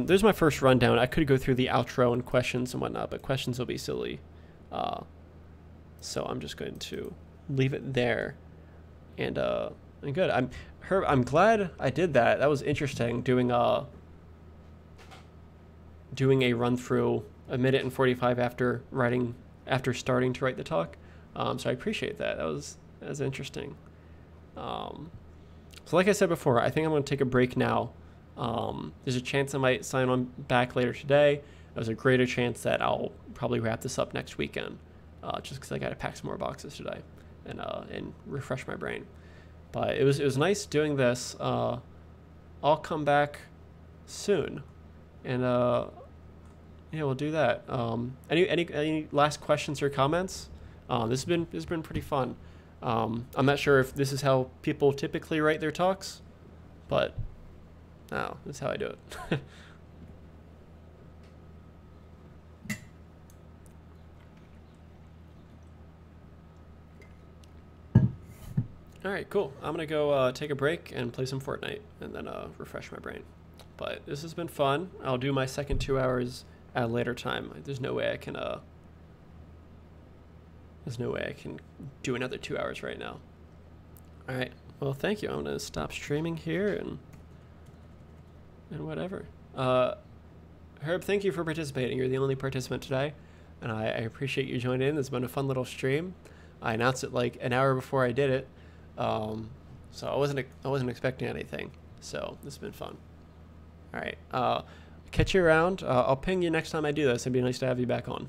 There's my first rundown. I could go through the outro and questions and whatnot, but questions will be silly. So I'm just going to leave it there. And good. I'm glad I did that. That was interesting, doing a run through a minute and 45 after starting to write the talk. So I appreciate that. That was interesting. So like I said before, I think I'm going to take a break now. There's a chance I might sign on back later today. There's a greater chance that I'll probably wrap this up next weekend, just because I got to pack some more boxes today and refresh my brain. But it was nice doing this. I'll come back soon, and yeah, we'll do that. Any last questions or comments? This has been pretty fun. I'm not sure if this is how people typically write their talks, but no, that's how I do it. All right, cool. I'm gonna go take a break and play some Fortnite, and then refresh my brain. But this has been fun. I'll do my second 2 hours at a later time. There's no way I can do another 2 hours right now. All right. Well, thank you. I'm gonna stop streaming here and whatever. Herb, thank you for participating. You're the only participant today, and I appreciate you joining in. It's been a fun little stream. I announced it like an hour before I did it, so I wasn't expecting anything. So this has been fun. All right. Catch you around. I'll ping you next time I do this. It'd be nice to have you back on.